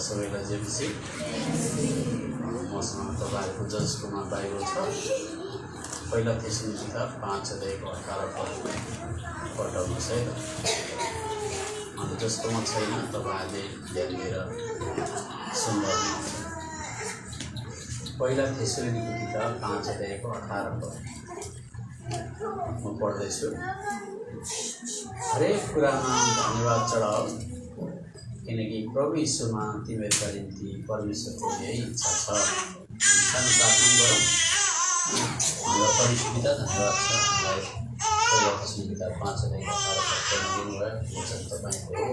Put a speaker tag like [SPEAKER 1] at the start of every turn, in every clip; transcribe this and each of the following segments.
[SPEAKER 1] सबैलाई जेएमसी मसँग तपाईँहरूको जसकोमा बाइबल छ पहिला थेसलोनिका 5:18 पल्टाउनुहोस् है त। अन्त जसकोमा छैन तपाईँहरूले ध्यान दिएर सुन्नुहोस्। पहिला थेसलोनिका 5:18 म पढ्दैछु। हरेक कुरामा धन्यवाद चढाऊ, किनकि प्रभु यीशुमा तिमीहरूका निम्ति परमेश्वरको यही इच्छा छ। सानो प्रार्थना गरौँ। हाम्रो परमेश्वर पिता, धन्यवाद छ हामीलाई पहिला थेसलोनिका 5:18 दिनुभयो। तपाईँको हो,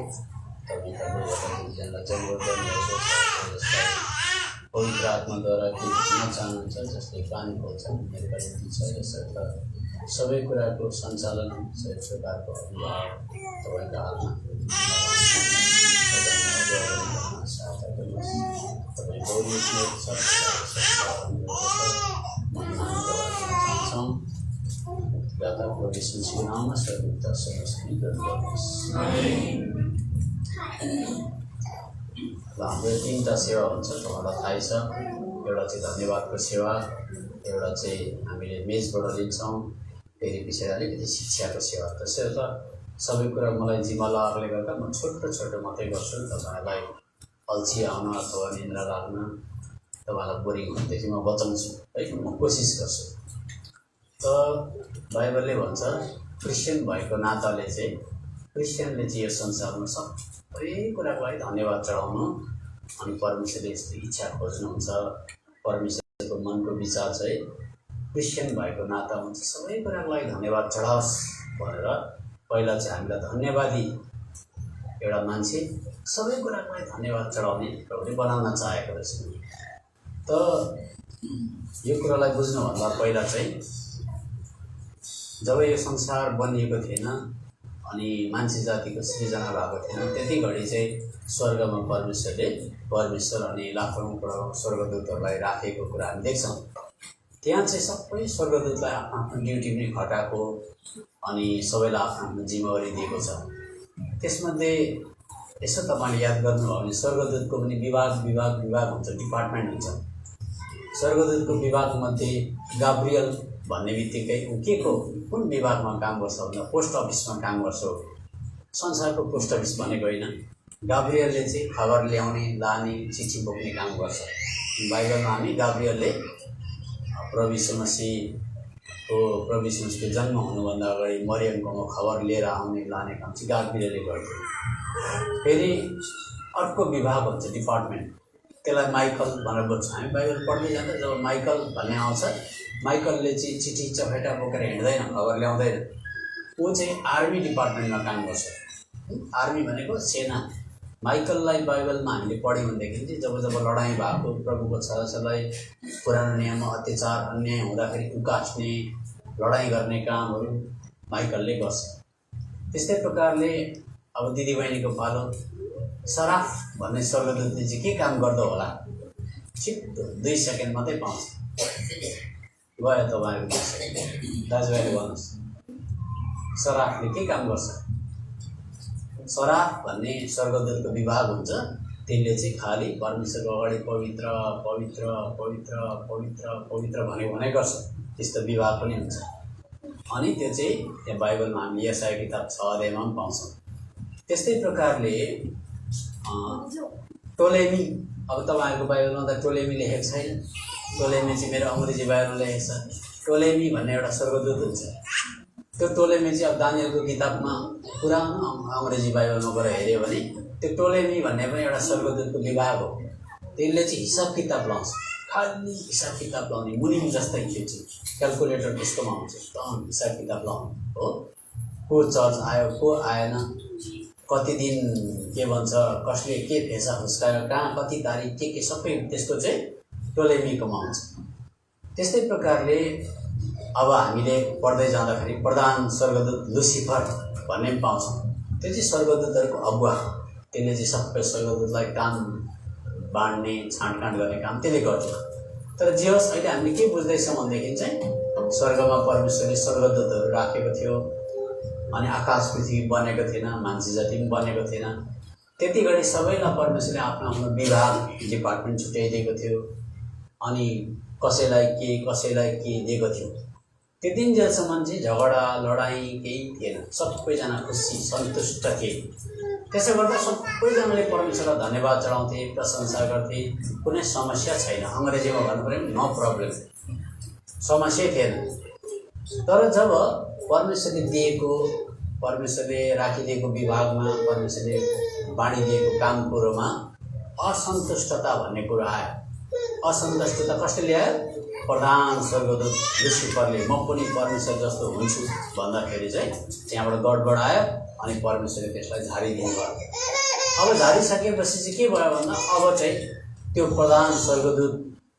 [SPEAKER 1] तपाईँका लोकहरूलाई जङ्गल गर्नुहुन्छ, जसलाई पवित्र आत्माद्वारा के दिन चाहनुहुन्छ, जसले पानी खोल्छ उनीहरूका निम्ति छ। यसर्थ सबै कुराको सञ्चालन सबै प्रकारको अभिभाव तपाईँको हातमा सहायता गर्नुहोस्। तपाईँ गौरी चाहन्छौँ दाता प्रभु यीशुको नाममा सर्वदा सर्वस्वी गर्नुहोस्। हाम्रो 3टा सेवा हुन्छ, तपाईँलाई थाहै छ। एउटा चाहिँ धन्यवादको सेवा, एउटा चाहिँ हामीले मेजबाट लिन्छौँ, फेरि पछाडि अलिकति शिक्षाको सेवा। त्यसर्थ सबै कुरा मलाई जिम्मा लागेकोले गर्दा म छोटो छोटो मात्रै गर्छु। तपाईँहरूलाई अल्छी आउन अथवा निन्द्रा लाग्न, तपाईँलाई बोरिङ हुनुदेखि म बचाउँछु है, म कोसिस गर्छु। त बाइबलले भन्छ क्रिस्चियन भएको नाताले चाहिँ क्रिस्चियनले चाहिँ यो संसारमा सबै कुराको लागि धन्यवाद चढाउनु अनि परमेश्वरले यस्तो इच्छा खोज्नुहुन्छ। परमेश्वरको मनको विचार चाहिँ क्रिस्चियन भएको नातामा चाहिँ सबै कुराको लागि धन्यवाद चढाओस् भनेर पहिला चाहिँ हामीलाई धन्यवादी एउटा मान्छे सबै कुराको लागि धन्यवाद चढाउने प्रभुले बनाउन चाहेको रहेछ। त यो कुरालाई बुझ्नुभन्दा पहिला चाहिँ जब यो संसार बनिएको थिएन अनि मान्छे जातिको सृजना भएको थिएन, त्यति घडी चाहिँ स्वर्गमा परमेश्वर अनि लाखौँ करोडौँ स्वर्गदूतहरूलाई राखेको कुरा हामी देख्छौँ। त्यहाँ चाहिँ सबै स्वर्गदूतलाई आफ्नो आफ्नो ड्युटी पनि खटाएको अनि सबैलाई आफ्नो आफ्नो जिम्मेवारी दिएको छ। त्यसमध्ये यसो तपाईँले याद गर्नुभयो भने स्वर्गदूतको पनि विभाग हुन्छ, डिपार्टमेन्ट हुन्छ। स्वर्गदूतको विभागमध्ये गाब्रियल भन्ने बित्तिकै ऊ के को कुन विभागमा काम गर्छ भन्दा पोस्ट अफिसमा काम गर्छ। संसारको पोस्ट अफिस भनेको होइन। गाब्रियलले चाहिँ खबर ल्याउने, लाने, चिठी बोक्ने काम गर्छ। बाइबलमा हामी गाब्रियलले प्रभु यीशु मसीहको जन्म हुनुभन्दा अगाडि मरियमकोमा खबर लिएर आउने लाने काम चाहिँ गाब्रियलले गर्थ्यो। फेरि अर्को विभाग हुन्छ, डिपार्टमेन्ट, त्यसलाई माइकल भनेर बोल्छ। हामी बाइबल पढ्दै जाँदा जब माइकल भन्ने आउँछ, माइकलले चाहिँ चिठी चपेटा बोकेर हिँड्दैन, खबर ल्याउँदैन। ऊ चाहिँ आर्मी डिपार्टमेन्टमा काम गर्छ। आर्मी भनेको सेना। माइकललाई बाइबलमा हामीले पढ्यौँ भनेदेखि चाहिँ जब लडाइँ भएको, प्रभुको छोराछोरीलाई पुरानो नियममा अत्याचार अन्याय हुँदाखेरि उकास्ने, लडाइँ गर्ने कामहरू माइकलले गर्छ। त्यस्तै प्रकारले अब दिदीबहिनीको पालो सराफ भन्ने स्वर्गदूतले चाहिँ के काम गर्दो होला? छिट्टो 2 सेकेन्ड मात्रै पाउँछ। गयो तपाईँको 2 सेकेन्ड। दाजुभाइले भन्नुहोस्, सराफले के काम गर्छ? सराफ भन्ने स्वर्गदूतको विभाग हुन्छ। त्यसले चाहिँ खालि परमेश्वरको अगाडि पवित्र पवित्र पवित्र पवित्र पवित्र भने गर्छ। त्यस्तो विभाग पनि हुन्छ। अनि त्यो चाहिँ त्यहाँ बाइबलमा हामी यशाया किताब 6 पनि पाउँछौँ। त्यस्तै प्रकारले टोलेमी, अब तपाईँहरूको बाइबलमा त टोलेमी लेखेको छैन। टोलेमी चाहिँ मेरो अङ्ग्रेजी बाइबलमा लेखेको छ। टोलेमी भन्ने एउटा स्वर्गदूत हुन्छ। त्यो टोलेमी चाहिँ अब दानियलको किताबमा पुरानो अङ्ग्रेजी बाइबलमा गएर हेऱ्यो भने त्यो टोलेमी भन्ने पनि एउटा स्वर्गदूतको विभाग हो। त्यसले चाहिँ हिसाब किताब लाउँछ, खालि हिसाब किताब लाउने, मुनिम जस्तै खिच्छ। क्यालकुलेटर त्यसकोमा हुन्छ, एकदम हिसाब किताब लाउने हो। को चर्च आयो, को आएन, कति दिन के भन्छ, कसले के भेषा हुस्कायो, कहाँ कति तारिक के सबै त्यसको चाहिँ टोलेमीकोमा हुन्छ। त्यस्तै प्रकारले अब हामीले पढ्दै जाँदाखेरि प्रधान स्वर्गदूत लुसिफर भन्ने पनि पाउँछौँ। त्यो चाहिँ स्वर्गदूतहरूको अगुवा। त्यसले चाहिँ सबै स्वर्गदूतलाई काम बाँड्ने, छाँडकाँड गर्ने काम त्यसले गर्छ। तर जे होस्, अहिले हामीले के बुझ्दैछौँ भनेदेखि चाहिँ स्वर्गमा परमेश्वरले स्वर्गदूतहरू राखेको थियो अनि आकाश पृथ्वी बनेको थिएन, मान्छे जाति पनि बनेको थिएन। त्यति घडी सबैलाई परमेश्वरले आफ्नो आफ्नो विभाग डिपार्टमेन्ट छुट्याइदिएको थियो अनि कसैलाई के दिएको थियो। त्यतिन्जेलसम्म चाहिँ झगडा लडाइँ केही थिएन, सबैजना खुसी सन्तुष्ट थिए। त्यसो गर्दा सबैजनाले परमेश्वरलाई धन्यवाद चढाउँथे, प्रशंसा गर्थे, कुनै समस्या छैन। अङ्ग्रेजीमा भन्नु पऱ्यो नो प्रब्लम, समस्या थिएन। तर जब परमेश्वरले राखिदिएको विभागमा, परमेश्वरले बाँडिदिएको काम कुरोमा असन्तुष्टता भन्ने कुरो आयो। असन्तुष्टता कसले ल्यायो? प्रधान स्वर्गदूत लुसिफरले म पनि परमेश्वर जस्तो हुन्छु भन्दाखेरि चाहिँ त्यहाँबाट गडबड आयो अनि परमेश्वरले त्यसलाई झारिदिनु भयो। अब झारिसकेपछि चाहिँ के भयो भन्दा अब चाहिँ त्यो प्रधान स्वर्गदूत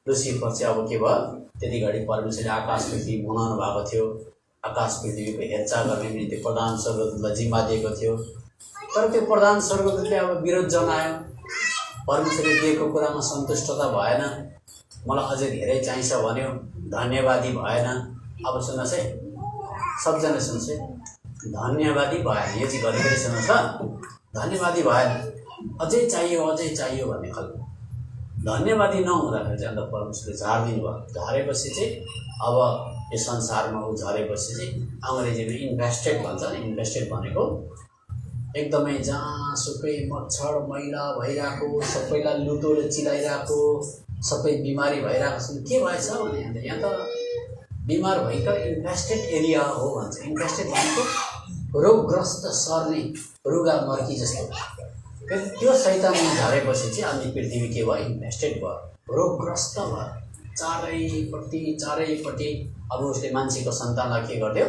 [SPEAKER 1] लुसिफर चाहिँ अब के भयो, त्यति घडी परमेश्वरले आकाश पृथ्वी बनाउनु भएको थियो, आकाश पृथ्वीको हेरचाह गर्ने निम्ति प्रधान स्वर्गदूतलाई जिम्मा दिएको थियो। तर त्यो प्रधान स्वर्गदूतले अब विरोध जनायो, परमेश्वरले दिएको कुरामा सन्तुष्टता भएन, मलाई अझै धेरै चाहिन्छ भन्यो, धन्यवादी भएन। अब सुन्नुहोस् है, सबजना सुन्नुहोस् है, धन्यवादी भएन। यो चाहिँ घरिघरि सुन्नुहोस् ल, धन्यवादी भएन, अझै चाहियो भन्ने खालको। धन्यवादी नहुँदाखेरि चाहिँ अन्त परमेश्वरले झारिदिनु भयो। झारेपछि चाहिँ अब यो संसारमा ऊ झरेपछि चाहिँ अङ्ग्रेजीमा इन्भेस्टेड भन्छ। इन्भेस्टेड भनेको एकदमै जहाँसुकै मच्छर मैला भइरहेको, सबैलाई लुतोले चिलाइरहेको, सबै बिमारी भइरहेको छ। के भएछ भने यहाँ त बिमार भयङ्कर इन्फेस्टेड एरिया हो भन्छ। इन्फेस्टेड भनेको रोगग्रस्त सर्ने रुगा मर्की जस्तो। त्यो शैतानमा झरेपछि चाहिँ अनि पृथ्वी के भयो? इन्फेस्टेड भयो, रोगग्रस्त भयो चारैपट्टि। अब उसले मान्छेको सन्तानलाई के गरिदियो?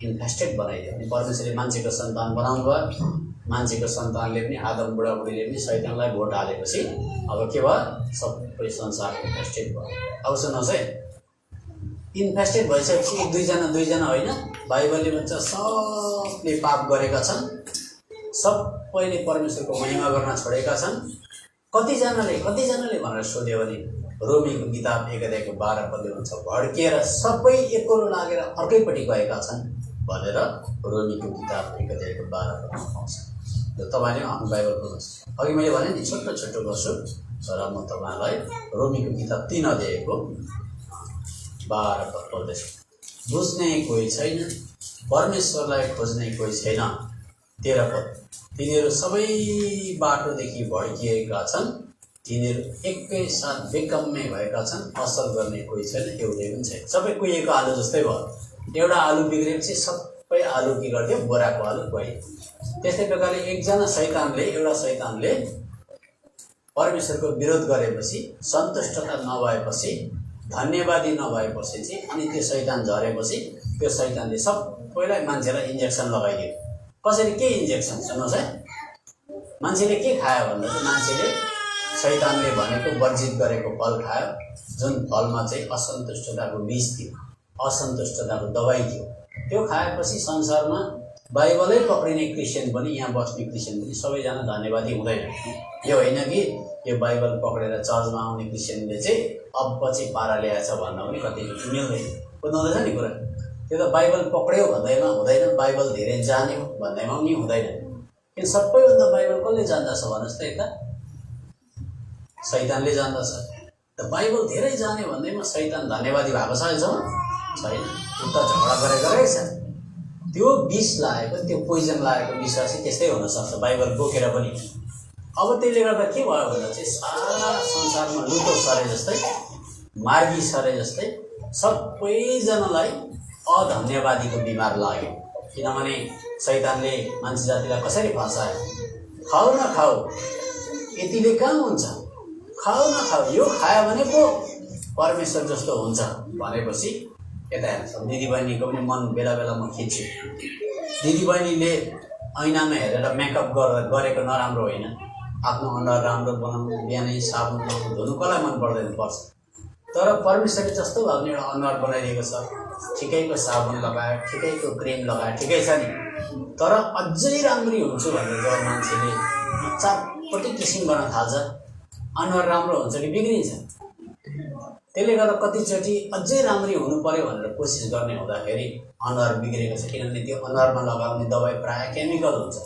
[SPEAKER 1] इन्फेस्टेड बनाइदियो। अनि परमेश्वरले मान्छेको सन्तान बनाउनु भयो। मान्छेको सन्तानले पनि, आदम बुढाबुढीले पनि शैतानलाई भोट हालेपछि अब के भयो? सबै संसार इन्फेस्टेड भयो। अब सुन्नुहोस् है, इन्फेस्टेड भइसकेपछि एक दुईजना होइन, बाइबलले भन्छ सबले पाप गरेका छन्, सबैले परमेश्वरको महिमा गर्न छोडेका छन्। कतिजनाले भनेर सोध्यो भने रोमीको किताब 1:12 भन्छ, भड्किएर सबै एकरो लागेर अर्कैपट्टि गएका छन् भनेर रोमीको किताब 1:12 पाउँछ। तपाईँले आफ्नो बाइबल पढ्नुहोस्। अघि मैले भने नि छोटो गर्छु, तर म तपाईँलाई रोमीको किताब 3:12 पढ्दैछु। बुझ्ने कोही छैन, परमेश्वरलाई खोज्ने कोही छैन। 13 तिनीहरू सबै बाटोदेखि भड्किएका छन्, तिनीहरू एकैसाथ बेकम्मे भएका छन्, असल गर्ने कोही छैन, एउटै पनि छैन। सबै कुहिएको आलु जस्तै भयो। एउटा आलु बिग्रेपछि सबै आलु के गर्थ्यो? बोराको आलु गयो। त्यस्तै प्रकारले एउटा शैतानले परमेश्वरको विरोध गरेपछि, सन्तुष्टता नभएपछि, धन्यवादी नभएपछि चाहिँ अनि त्यो शैतान झरेपछि त्यो शैतानले सबैलाई मान्छेलाई इन्जेक्सन लगाइदियो। कसरी? के इन्जेक्सन? सुन्नुहोस् है, मान्छेले के खायो भन्दा चाहिँ मान्छेले शैतानले भनेको वर्जित गरेको फल खायो, जुन फलमा चाहिँ असन्तुष्टताको बीज थियो, असन्तुष्टताको दबाई थियो। त्यो खाएपछि संसारमा बाइबलै पक्रिने क्रिस्चियन पनि, यहाँ बस्ने क्रिस्चियन पनि सबैजना धन्यवादी हुँदैन। यो होइन कि यो बाइबल पक्रेर चर्चमा आउने क्रिस्चियनले चाहिँ अब चाहिँ पारा ल्याएछ भन्न पनि कति मिल्दैन, बुझ्नुहुँदैछ नि कुरा। त्यो त बाइबल पक्रियो भन्दैमा हुँदैन, बाइबल धेरै जान्यो भन्दैमा पनि हुँदैन। किन सबैभन्दा बाइबल कसले जान्दछ भन्नुहोस् त? यता शैतानले जान्दछ। त बाइबल धेरै जान्यो भन्दैमा शैतान धन्यवादी भएको छ अहिलेसम्म? छैन। उता झगडा गरेकै छ। त्यो विष लागेको, त्यो पोइजन लागेको विश्वासी त्यस्तै हुनसक्छ, बाइबल बोकेर पनि। अब त्यसले गर्दा के भयो भन्दा चाहिँ सारा संसारमा लुटो सरे जस्तै, मार्गी सरे जस्तै सबैजनालाई अधन्यवादीको बिमार लाग्यो। किनभने शैतानले मान्छे जातिलाई कसरी फसायो? खाऊ न खाऊ, यतिले कहाँ हुन्छ, खाऊ न खाऊ, यो खायो भने पो परमेश्वर जस्तो हुन्छ भनेपछि यता हेर्छ। दिदीबहिनीको पनि मन बेला बेलामा खिच्यो। दिदीबहिनीले ऐनामा हेरेर मेकअप गरेको नराम्रो होइन, आफ्नो अनुहार राम्रो बनाउनु, बिहानै साबुन लाउनु, धुनु कसलाई मन पर्दैन? पर्छ। तर परमेश्वरले जस्तो भए एउटा अनुहार बनाइदिएको छ, ठिकैको साबुन लगायो, ठिकैको क्रिम लगायो, ठिकै छ नि। तर अझै राम्री हुन्छु भनेर जब मान्छेले चारपट्टि किसिम गर्न थाल्छ, अनुहार राम्रो हुन्छ कि बिग्रिन्छ। त्यसले गर्दा कतिचोटि अझै राम्री हुनु पर्यो भनेर कोसिस गर्ने हुँदाखेरि अनुहार बिग्रेको छ। किनभने त्यो अनुहारमा लगाउने दबाई प्रायः केमिकल हुन्छ।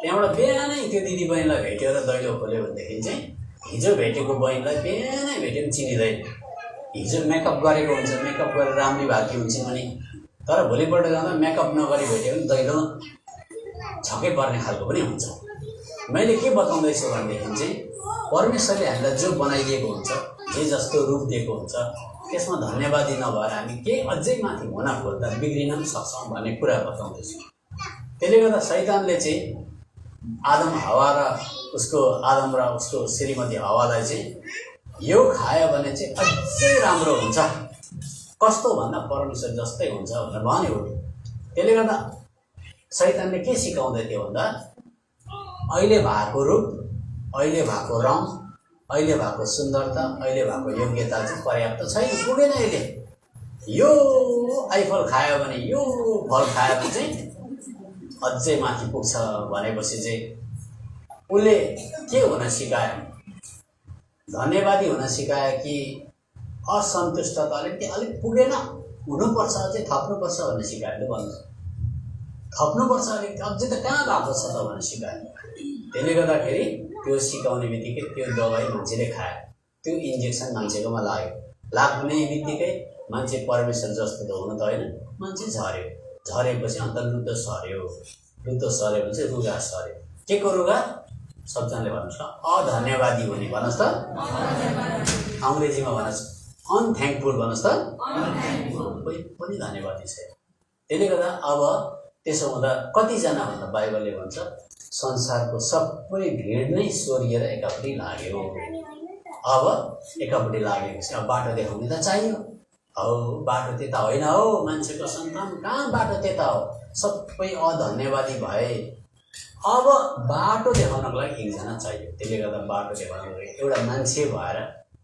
[SPEAKER 1] त्यहाँबाट बिहानै त्यो दिदीबहिनीलाई भेट्यो र दैलो खोल्यो भनेदेखि चाहिँ हिजो भेटेको बहिनीलाई बिहानै भेट्यो पनि चिनिँदैन। हिजो मेकअप गरेको हुन्छ, मेकअप गरेर राम्री भाकी हुन्छ भने, तर भोलिपल्ट जाँदा मेकअप नगरी भेट्यो भने दैलो छक्कै पर्ने खालको पनि हुन्छ। मैले के बताउँदैछु भनेदेखि चाहिँ परमेश्वरले हामीलाई जो बनाइदिएको हुन्छ, जे जस्तो रूप दिएको हुन्छ, त्यसमा धन्यवादी नभएर हामी केही अझै माथि हुन खोज्दा बिग्रिन पनि सक्छौँ भन्ने कुरा बताउँदैछु। त्यसले गर्दा शैतानले चाहिँ आदम र उसको श्रीमती हवालाई चाहिँ यो खायो भने चाहिँ अझै राम्रो हुन्छ, कस्तो भन्दा परमेश्वर जस्तै हुन्छ भनेर भन्यो। त्यसले गर्दा शैतानले के सिकाउँदै थियो भन्दा अहिले भएको रूप, अहिले भएको रङ, अहिले भएको सुन्दरता, अहिले भएको योग्यता चाहिँ पर्याप्त छैन, पुगेन। अहिले यो आइफल खायो भने, यो फल खायो भने चाहिँ अझै माथि पुग्छ भनेपछि चाहिँ उसले के हुन सिकायो? धन्यवादी हुन सिकायो कि असन्तुष्टताले अलिक पुगेन, हुनुपर्छ, अझै थप्नुपर्छ भन्ने सिकायो। भन्नु थप्नुपर्छ अलिक, अझै त कहाँ भएको छ त भन्ने सिकायो। त्यसले गर्दाखेरि त्यो सिकाउने बित्तिकै त्यो दबाई मान्छेले खायो, त्यो इन्जेक्सन मान्छेकोमा लाग्यो, लाग्ने बित्तिकै मान्छे परमेश्वर जस्तो त हुनु त होइन, मान्छे झऱ्यो। झरेपछि अन्त लुतो सर्यो, लुतो सरेपछि रुगा सर्यो। के को रुगा? सबजनाले भन्नुहोस् न, अधन्यवादी हुने भन्नुहोस् त, अङ्ग्रेजीमा भन्नुहोस् अनथ्याङ्कफुल भन्नुहोस् त, कोही पनि धन्यवादी छैन। त्यसले गर्दा अब त्यसो हुँदा कतिजना भन्दा बाइबलले भन्छ संसारको सबै भिड नै सोरिएर एकापट्टि लाग्यो। अब एकापट्टि लागेपछि अब बाटो देखाउने त चाहियो। हौ बाटो त्यता होइन हो, मान्छेको सन्तान कहाँ बाटो त्यता हो, सबै अधन्यवादी भए। अब बाटो देखाउनको लागि एकजना चाहियो। त्यसले गर्दा बाटो देखाउनको लागि एउटा मान्छे भएर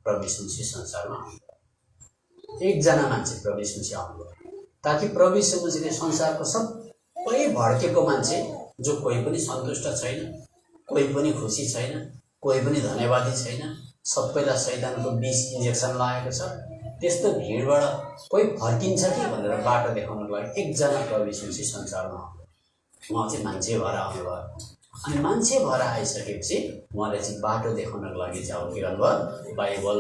[SPEAKER 1] प्रभु यीशु मसीह संसारमा आउनुभयो। एकजना मान्छे प्रभु यीशु मसीह आउनुभयो ताकि प्रभु यीशु मसीहले संसारको सबै भड्केको मान्छे, जो कोही पनि सन्तुष्ट छैन, कोही पनि खुसी छैन, कोही पनि धन्यवादी छैन, सबैलाई शैतानको विष इन्जेक्सन लागेको छ, त्यस्तो भिडबाट कोही फर्किन्छ कि भनेर बाटो देखाउनको लागि एकजना प्रभु यीशु मसीह संसारमा आउनुभयो। उहाँ चाहिँ मान्छे भएर आउनुभयो। अनि मान्छे भएर आइसकेपछि उहाँले चाहिँ बाटो देखाउनको लागि चाहिँ अब के गर्नुभयो? बाइबल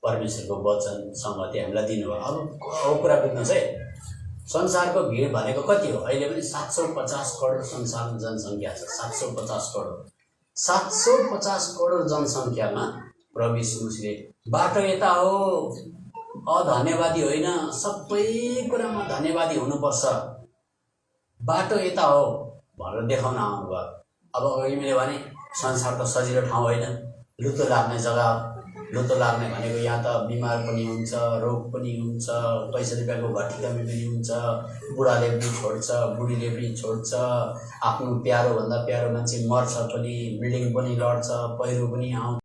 [SPEAKER 1] परमेश्वरको वचनसँग चाहिँ हामीलाई दिनुभयो। अब कुरा बुझ्नुहोस् है, संसारको भिड भनेको कति हो? अहिले पनि 750 करोड संसारमा जनसङ्ख्या छ। 750 करोड 750 करोड जनसङ्ख्यामा प्रभु यीशु मसीहले बाटो यता हो, अधन्यवादी होइन, सबै कुरामा धन्यवादी हुनुपर्छ, बाटो यता हो भनेर देखाउन आउनुभयो। अब अघि मैले भने संसार त सजिलो ठाउँ होइन, लुतो लाग्ने जग्गा। लुतो लाग्ने भनेको यहाँ त बिमार पनि हुन्छ, रोग पनि हुन्छ, पैसा रुपियाँको घटी कमी पनि हुन्छ, बुढाले पनि छोड्छ, बुढीले पनि छोड्छ, आफ्नो प्यारोभन्दा प्यारो मान्छे मर्छ पनि, बिल्डिङ पनि लड्छ, पहिरो पनि आउँछ,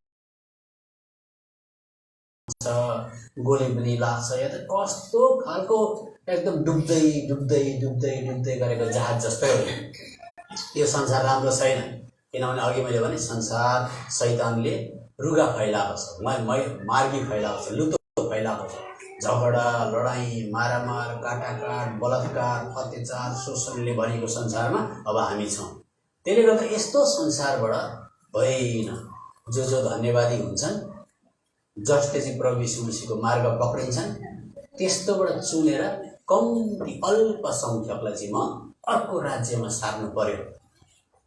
[SPEAKER 1] गोली पनि लाग्छ। या त कस्तो खालको एकदम डुब्दै डुब्दै डुब्दै डुब्दै गरेको जहाज जस्तै हो। यो संसार राम्रो छैन, किनभने अघि मैले भने संसार शैतानले रुगा फैलाएको छ, मार्गी फैलाएको छ, लुतो फैलाएको छ, झगडा लडाइँ मारामार काटाकाट बलात्कार अत्याचार शोषणले भरिएको संसारमा अब हामी छौँ। त्यसले गर्दा यस्तो संसारबाट होइन, जो धन्यवादी हुन्छन्, जसले चाहिँ प्रभु यीशु मसीहको मार्ग पक्रिन्छन्, त्यस्तोबाट चुनेर कम्ती अल्पसङ्ख्यकलाई चाहिँ म अर्को राज्यमा सार्नु पर्यो।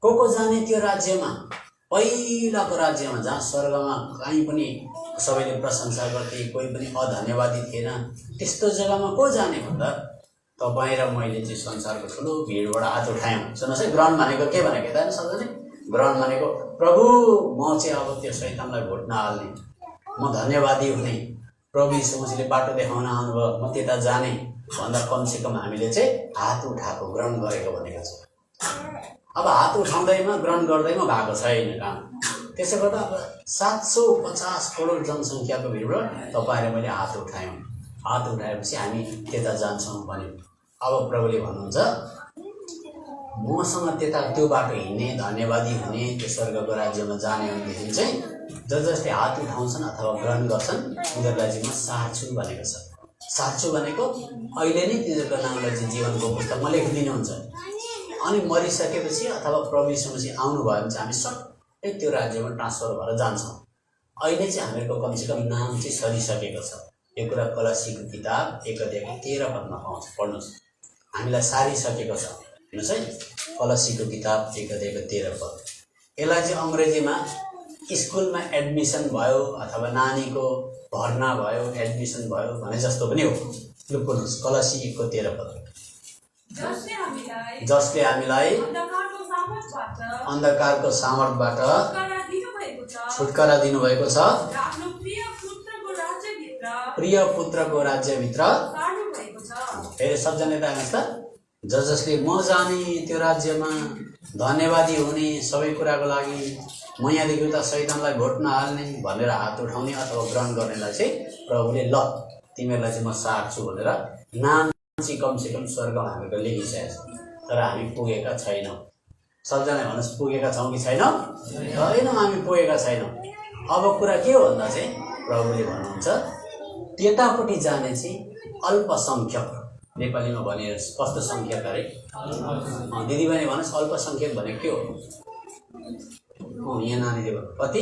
[SPEAKER 1] को जाने त्यो राज्यमा? पहिलाको राज्यमा जहाँ स्वर्गमा कहीँ पनि सबैले प्रशंसा गर्थे, कोही पनि अधन्यवादी थिएन, त्यस्तो जग्गामा को जाने भन्दा तपाईँ र मैले चाहिँ संसारको ठुलो भिडबाट हात उठायौँ। सुन्नुहोस् है, ग्रहण भनेको के भनेको त सबैले? ग्रहण भनेको प्रभु म चाहिँ अब त्यो शैतानलाई भोट नहाल्ने, म धन्यवादी हुने, प्रभु यीशु मसीहले बाटो देखाउन आउनुभयो, म त्यता जाने भन्दा कमसेकम हामीले चाहिँ हात उठाएको, ग्रहण गरेको भनेको छ। अब हात उठाउँदैमा ग्रहण गर्दैमा भएको छैन काम। त्यसो गर्दा अब 750 करोड जनसङ्ख्याको भिडबाट तपाईँ र मैले हात उठायौँ। हात उठाएपछि हामी त्यता जान्छौँ भन्यो। अब प्रभुले भन्नुहुन्छ मसँग त्यता त्यो बाटो हिँड्ने, धन्यवादी हुने, त्यो स्वर्गको राज्यमा जाने भनेदेखि चाहिँ जसले हात उठाउँछन् अथवा ग्रहण गर्छन् उनीहरूलाई चाहिँ म सार्छु भनेको छ। सार्छु भनेको अहिले नै तिनीहरूको नामलाई चाहिँ जीवनको पुस्तकमा लेखिदिनुहुन्छ। अनि मरिसकेपछि अथवा प्रभु यीशु मसीह आउनुभयो भने चाहिँ हामी सबै त्यो राज्यमा ट्रान्सफर भएर जान्छौँ। अहिले चाहिँ हामीहरूको कमसेकम नाम चाहिँ सरिसकेको छ। यो कुरा कलसीको किताब 1:13 पदमा पाउँछ, पढ्नुहोस्। हामीलाई सारिसकेको छ। हेर्नुहोस् है, कलसीको किताब 1:13 पद। यसलाई चाहिँ अङ्ग्रेजीमा स्कुलमा एडमिसन भयो अथवा नानीको भर्ना भयो, एडमिसन भयो भने जस्तो पनि हो। लु पढ्नुहोस्, कलसी 1:13 पद। जसले हामीलाई अन्धकारको सामर्थबाट छुटकारा दिनुभएको छ, प्रिय पुत्रको राज्यभित्र। फेरि सबजनाले त हेर्नुहोस् त, जसले म जाने त्यो राज्यमा धन्यवादी हुने, सबै कुराको लागि म यहाँदेखि उता शैतानलाई भोट नहाल्ने भनेर हात उठाउने अथवा ग्रहण गर्नेलाई चाहिँ प्रभुले ल तिमीहरूलाई चाहिँ म सार्छु भनेर नाम चाहिँ कमसेकम स्वर्गमा हामीको लेखिसकेको छ। तर हामी पुगेका छैनौँ। सबजना भन्नुहोस्, पुगेका छौँ कि छैनौँ? छैनौँ, हामी पुगेका छैनौँ। अब कुरा के हो भन्दा चाहिँ प्रभुले भन्नुहुन्छ त्यतापट्टि जाने चाहिँ अल्पसङ्ख्यक। नेपालीमा भने कस्तो सङ्ख्यक अरे? दिदीबहिनी भन्नुहोस्, अल्पसङ्ख्यक भनेको के हो? यहाँ नानीले भन्नु कति?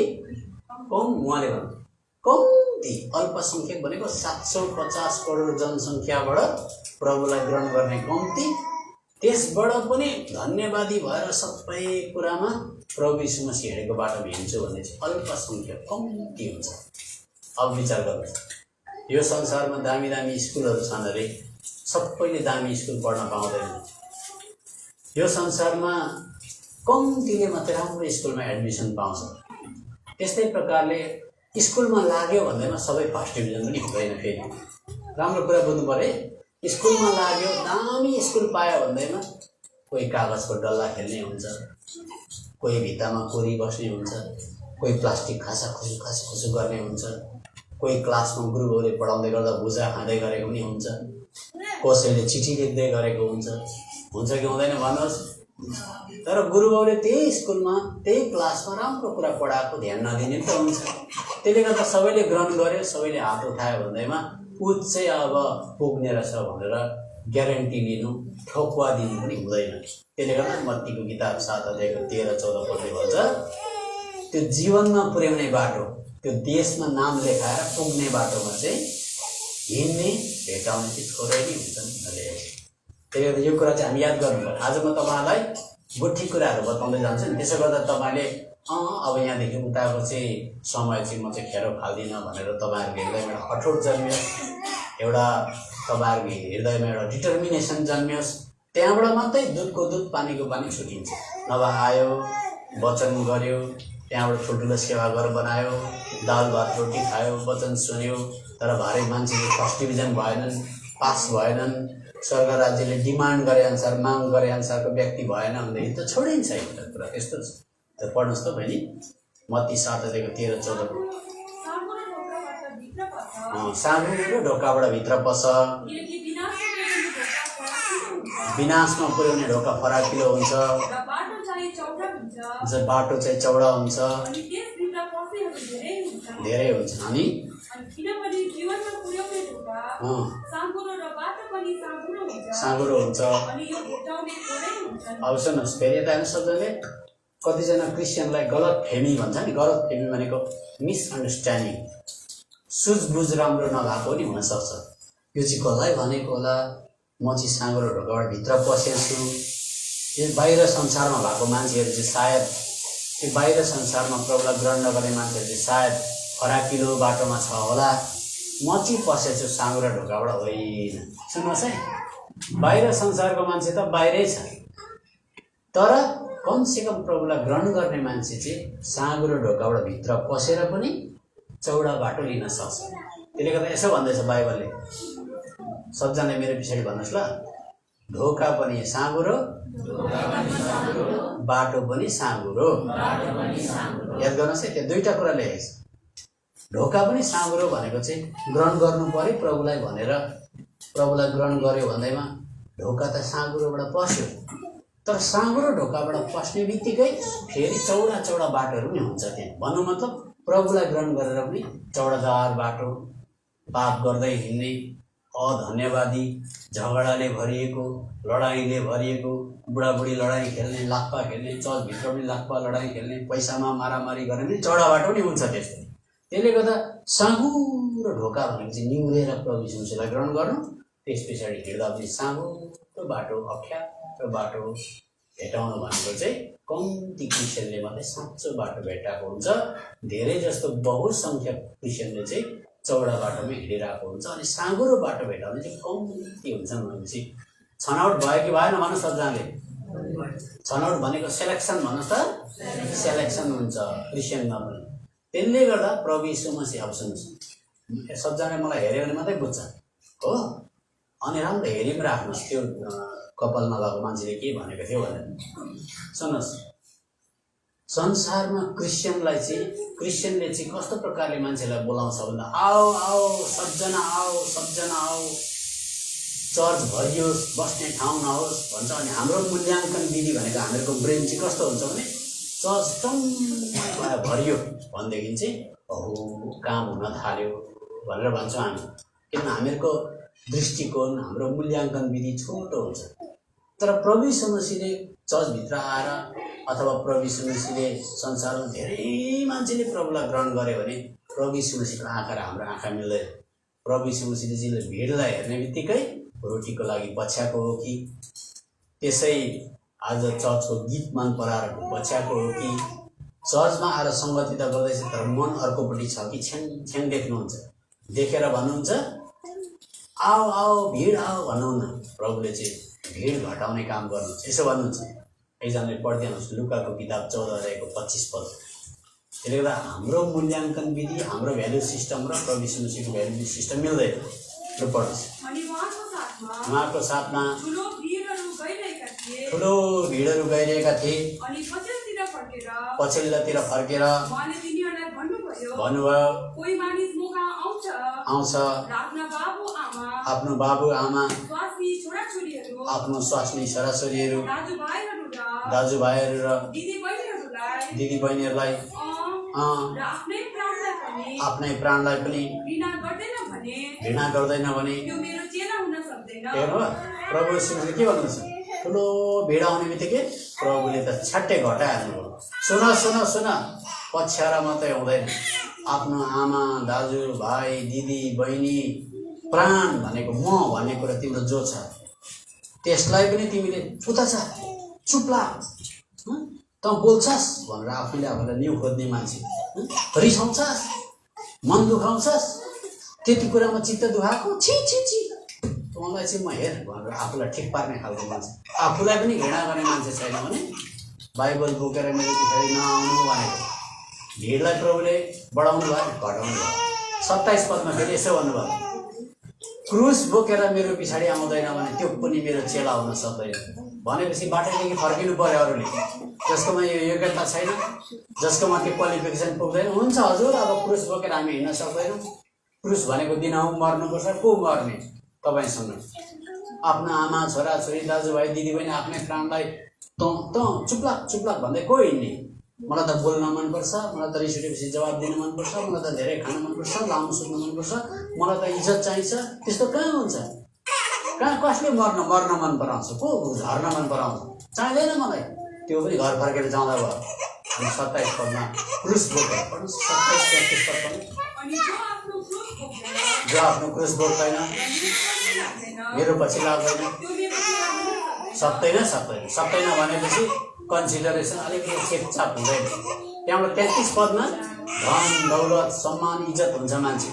[SPEAKER 1] कम। उहाँले भन्नु कम्ती। अल्पसङ्ख्यक भनेको 750 करोड जनसङ्ख्याबाट प्रभुलाई ग्रहण गर्ने कम्ती, त्यसबाट पनि धन्यवादी भएर सबै कुरामा प्रभु यीशु मसीह हिँडेको बाटो हिँड्छु भन्ने चाहिँ अल्पसङ्ख्यक कम्ती हुन्छ। अब विचार गर्नुहोस्, यो संसारमा दामी दामी स्कुलहरू छन् अरे, सबैले दामी स्कुल पढ्न पाउँदैन। यो संसारमा कम्तीले मात्रै राम्रो स्कुलमा एडमिसन पाउँछ। त्यस्तै प्रकारले स्कुलमा लाग्यो भन्दैमा सबै फर्स्ट डिभिजन पनि हुँदैन। फेरि राम्रो कुरा बुझ्नु पर्यो। स्कुलमा लाग्यो, दामी स्कुल पायो भन्दैमा कोही कागजको डल्ला खेल्ने हुन्छ, कोही भित्तामा कोरी बस्ने हुन्छ, कोही प्लास्टिक खासा खुसु गर्ने हुन्छ, कोही क्लासमा गुरुहरूले पढाउँदै गर्दा भुजा खाँदै गरेको पनि हुन्छ, कसैले चिठी लेख्दै गरेको हुन्छ कि हुँदैन भन्नुहोस्? तर गुरुबाउले त्यही स्कुलमा त्यही क्लासमा राम्रो कुरा पढाएको ध्यान नदिने त हुन्छ। त्यसले गर्दा सबैले ग्रहण गर्यो, सबैले हात उठायो भन्दैमा ऊ चाहिँ अब पुग्ने रहेछ भनेर ग्यारेन्टी लिनु, ठोकुवा दिनु पनि हुँदैन। त्यसले गर्दा मत्तीको किताब 7:13-14 पढ्दै भन्छ त्यो जीवनमा पुर्याउने बाटो, त्यो देशमा नाम लेखाएर पुग्ने बाटोमा चाहिँ हिँड्ने भेटाउने चाहिँ थोरै नै हुन्छन् भन्ने। त्यसले गर्दा यो कुरा चाहिँ हामी याद गर्नु पर्यो। आज म तपाईँलाई गुठी कुराहरू बताउँदै जान्छु नि, त्यसो गर्दा तपाईँले अब यहाँदेखि उताको चाहिँ समय चाहिँ म चाहिँ खेर फाल्दिनँ भनेर तपाईँहरूको हृदयमा एउटा अठोट जन्मियोस्, एउटा तपाईँहरूको हृदयमा एउटा डिटर्मिनेसन जन्मियोस्। त्यहाँबाट मात्रै दुधको दुध पानीको पानी छुटिन्छ। नभए आयो, वचन गर्यो, त्यहाँबाट ठुल्ठुलो सेवा घर बनायो, दाल भात रोटी खायो, वचन सुन्यो, तर भारी मान्छेले फर्स्ट डिभिजन भएनन्, पास भएनन्, स्वर्ग राज्यले डिमान्ड गरे अनुसार, माग गरे अनुसारको व्यक्ति भएन भनेदेखि त छोडिन्छ। एउटा कुरा त्यस्तो छ। त पढ्नुहोस् त बहिनी, मत्ती 7:13-14। साँगुरो ढोकाबाट भित्र पस, विनाशमा पुर्याउने ढोका फराकिलो हुन्छ, बाटो चाहिँ चौडा हुन्छ, धेरै हुन्छ। अनि साँगुरो हुन्छ। अब सुन्नुहोस्, फेरि यता हेर्नु सबैले कतिजना क्रिस्चियनलाई गलत फेमी भन्छ नि। गलत फेमी भनेको मिसअन्डरस्ट्यान्डिङ, सुझबुझ राम्रो नभएको नि हुनसक्छ। यो चाहिँ कसलाई भनेको होला? म चाहिँ साँगुरो ढोकाबाट भित्र पसेको छु। यो बाहिर संसारमा भएको मान्छेहरू चाहिँ सायद, त्यो बाहिर संसारमा प्रभुलाई ग्रहण नगर्ने मान्छेहरू चाहिँ सायद फराकिलो बाटोमा छ होला। म चाहिँ पसेको छु साँगुरो ढोकाबाट होइन। सुन्नुहोस् है, बाहिर संसारको मान्छे त बाहिरै छ, तर कमसेकम प्रभुलाई ग्रहण गर्ने मान्छे चाहिँ साँगुरो ढोकाबाट भित्र पसेर पनि चौडा बाटो लिन सक्छ। त्यसले गर्दा यसो भन्दैछ बाइबलले, सबजनाले मेरो पछाडि भन्नुहोस् ल, ढोका पनि साँगुरो, बाटो पनि साँगुरो। याद गर्नुहोस् है, त्यो दुईवटा कुरा लेखेको छ। ढोका पनि साँगुरो भनेको चाहिँ ग्रहण गर्नु पर्यो प्रभुलाई भनेर, प्रभुलाई ग्रहण गर्यो भन्दैमा ढोका त साँगुरोबाट पस्यो, तर साँगुरो ढोकाबाट पस्ने बित्तिकै फेरि चौडा चौडा बाटोहरू पनि हुन्छ त्यहाँ। भन्नु मतलब प्रभुलाई ग्रहण गरेर पनि चौडादार बाटो, पाप गर्दै हिँड्ने, अधन्यवादी, झगडाले भरिएको, लडाइँले भरिएको, बुढाबुढी लडाइँ खेल्ने, लाक्पा खेल्ने, चर्चभित्र पनि लाक्पा लडाइँ खेल्ने, पैसामा मारामारी गर्ने पनि चौडा बाटो पनि हुन्छ त्यस्तो। त्यसले गर्दा साँघुरो ढोका भनेको चाहिँ निहुरेर प्रभु यीशु मसीहलाई ग्रहण गर्नु, त्यस पछाडि हिँड्दा पनि साँघुरो बाटो, अप्ठ्यारो बाटो भेटाउनु भनेको चाहिँ कम्ती क्रिस्चियनले मात्रै साँचो बाटो भेटाएको हुन्छ। धेरै जस्तो बहुसङ्ख्यक क्रिस्चियनले चाहिँ चौडा बाटोमा हिँडिरहेको हुन्छ। अनि साँघुरो बाटो भेटाउने चाहिँ कम्ती हुन्छ भनेपछि छनौट भयो कि भएन भन्नुहोस् सबजनाले? छनौट भनेको सेलेक्सन भन्नुहोस् त, सेलेक्सन हुन्छ क्रिस्चियनमा पनि। त्यसले गर्दा प्रभु यीशु मसीह अब सुन्नुहोस्, सबजनाले मलाई हेऱ्यो भने मात्रै बुझ्छ हो। अनि राम्रो हेरि पनि राख्नुहोस् त्यो कपाल नभएको मान्छेले के भनेको थियो भनेर। सुन्नुहोस्, संसारमा क्रिस्चियनले चाहिँ कस्तो प्रकारले मान्छेलाई बोलाउँछ भन्दा आओ आओ सबजना आओ, सबजना आओ, चर्च भरियोस्, बस्ने ठाउँ नहोस् भन्छ। अनि हाम्रो मूल्याङ्कन विधि भनेको हामीहरूको ब्रेन चाहिँ कस्तो हुन्छ भने चर्च टम्म भरियो भनेदेखि चाहिँ ओहो काम हुन थाल्यो भनेर भन्छौँ हामी। किन हामीहरूको दृष्टिकोण, हाम्रो मूल्याङ्कन विधि छोटो हुन्छ। तर प्रभु यीशु मसीहले चर्चभित्र आएर अथवा प्रभु यीशु मसीहले संसारमा धेरै मान्छेले प्रभुलाई ग्रहण गर्यो भने प्रभु यीशु मसीहको आँखा र हाम्रो आँखा मिल्दैन। प्रभु यीशु मसीहले भिडलाई हेर्ने बित्तिकै रोटीको लागि पछ्याएको हो कि त्यसै आज चर्चको गीत मन पराएर पछ्याएको हो कि चर्चमा आएर सङ्गति त गर्दैछ तर मन अर्कोपट्टि छ कि छ्याङ देख्नुहुन्छ, देखेर भन्नुहुन्छ आओ आओ भिड आओ भन्नुहुन्न। प्रभुले चाहिँ भिड घटाउने काम गर्नुहुन्छ। यसो भन्नुहुन्छ, एकजनाले पढिदिनुहोस् लुकाको किताब 14:25। त्यसले गर्दा हाम्रो मूल्याङ्कन विधि, हाम्रो भ्यालु सिस्टम र प्रभु यीशु मसीहको भ्यालु सिस्टम मिल्दैन। र पढ्नुहोस्, उहाँको साथमा ठुलो भिडहरू गइरहेका थिए। पछिल्लोतिर फर्केर भन्नुभयो आउँछ आफ्नो बाबु आमा, आफ्नो स्वास्नी छोराछोरीहरू, दाजुभाइहरू र दिदी बहिनीहरूलाई आफ्नै प्राणलाई पनि घृणा गर्दैन भने प्रभु यीशुले के भन्नुहुन्छ? ठुलो भिड आउने बित्तिकै प्रभुले त छ्याट्टै घटाइहाल्नु। सुन सुन सुन, पछ्याएर मात्रै हुँदैन। आफ्नो आमा, दाजु भाइ, दिदी बहिनी, प्राण भनेको म भन्ने कुरा तिम्रो जो छ त्यसलाई पनि तिमीले फुताछ, चुप्ला त बोल्छस् भनेर आफूले आफूलाई न्यु खोज्ने मान्छे, रिसाउँछस्, मन दुखाउँछस्, त्यति कुरामा चित्त दुखाएको छि छि छि मलाई चाहिँ म हेर भनेर आफूलाई ठिक पार्ने खालको मान्छे, आफूलाई पनि घृणा गर्ने मान्छे छैन भने बाइबल बोकेर मेरो पछाडि नआउनु भनेको। भिडलाई प्रभुले बढाउनु भयो, घटाउनु भयो। 27 पदमा फेरि यसो भन्नुभयो, क्रुस बोकेर मेरो पछाडि आउँदैन भने त्यो पनि मेरो चेला हुन सक्दैन। भनेपछि बाटोदेखि फर्किनु पर्यो अरूले, जसकोमा यो योग्यता छैन, जसकोमा त्यो क्वालिफिकेसन पुग्दैन। हुन्छ हजुर, अब क्रुस बोकेर हामी हिँड्न सक्दैनौँ। क्रुस भनेको दिनहुँ मर्नुपर्छ। को मर्ने? तपाईँसँग आफ्नो आमा, छोराछोरी, दाजुभाइ, दिदीबहिनी, आफ्नै प्राणलाई चुप्लाक चुप्लाक भन्दै को हिँड्ने? मलाई त बोल्न मनपर्छ, मलाई त रिस उठेपछि जवाब दिन मनपर्छ, मलाई त धेरै खान मनपर्छ, लामो सुत्न मनपर्छ, मलाई त इज्जत चाहिन्छ। त्यस्तो कहाँ हुन्छ? कहाँ कसले मर्न मन पराउँछ? को झर्न मन पराउँछ? चाहिँदैन मलाई। त्यो पनि घर फर्केर जाँदा भयो। अनि 27 पदमा क्रुस बोकेर पढ्नुहोस्। 27-33 पद पनि जो आफ्नो क्रुस बोक्दैन, मेरो पछि लाग्दैन, सक्दैन भनेपछि कन्सिडरेसन अलिकति चेपचाप हुँदैन। त्यहाँबाट 33 पदमा धन दौलत सम्मान इज्जत हुन्छ मान्छे,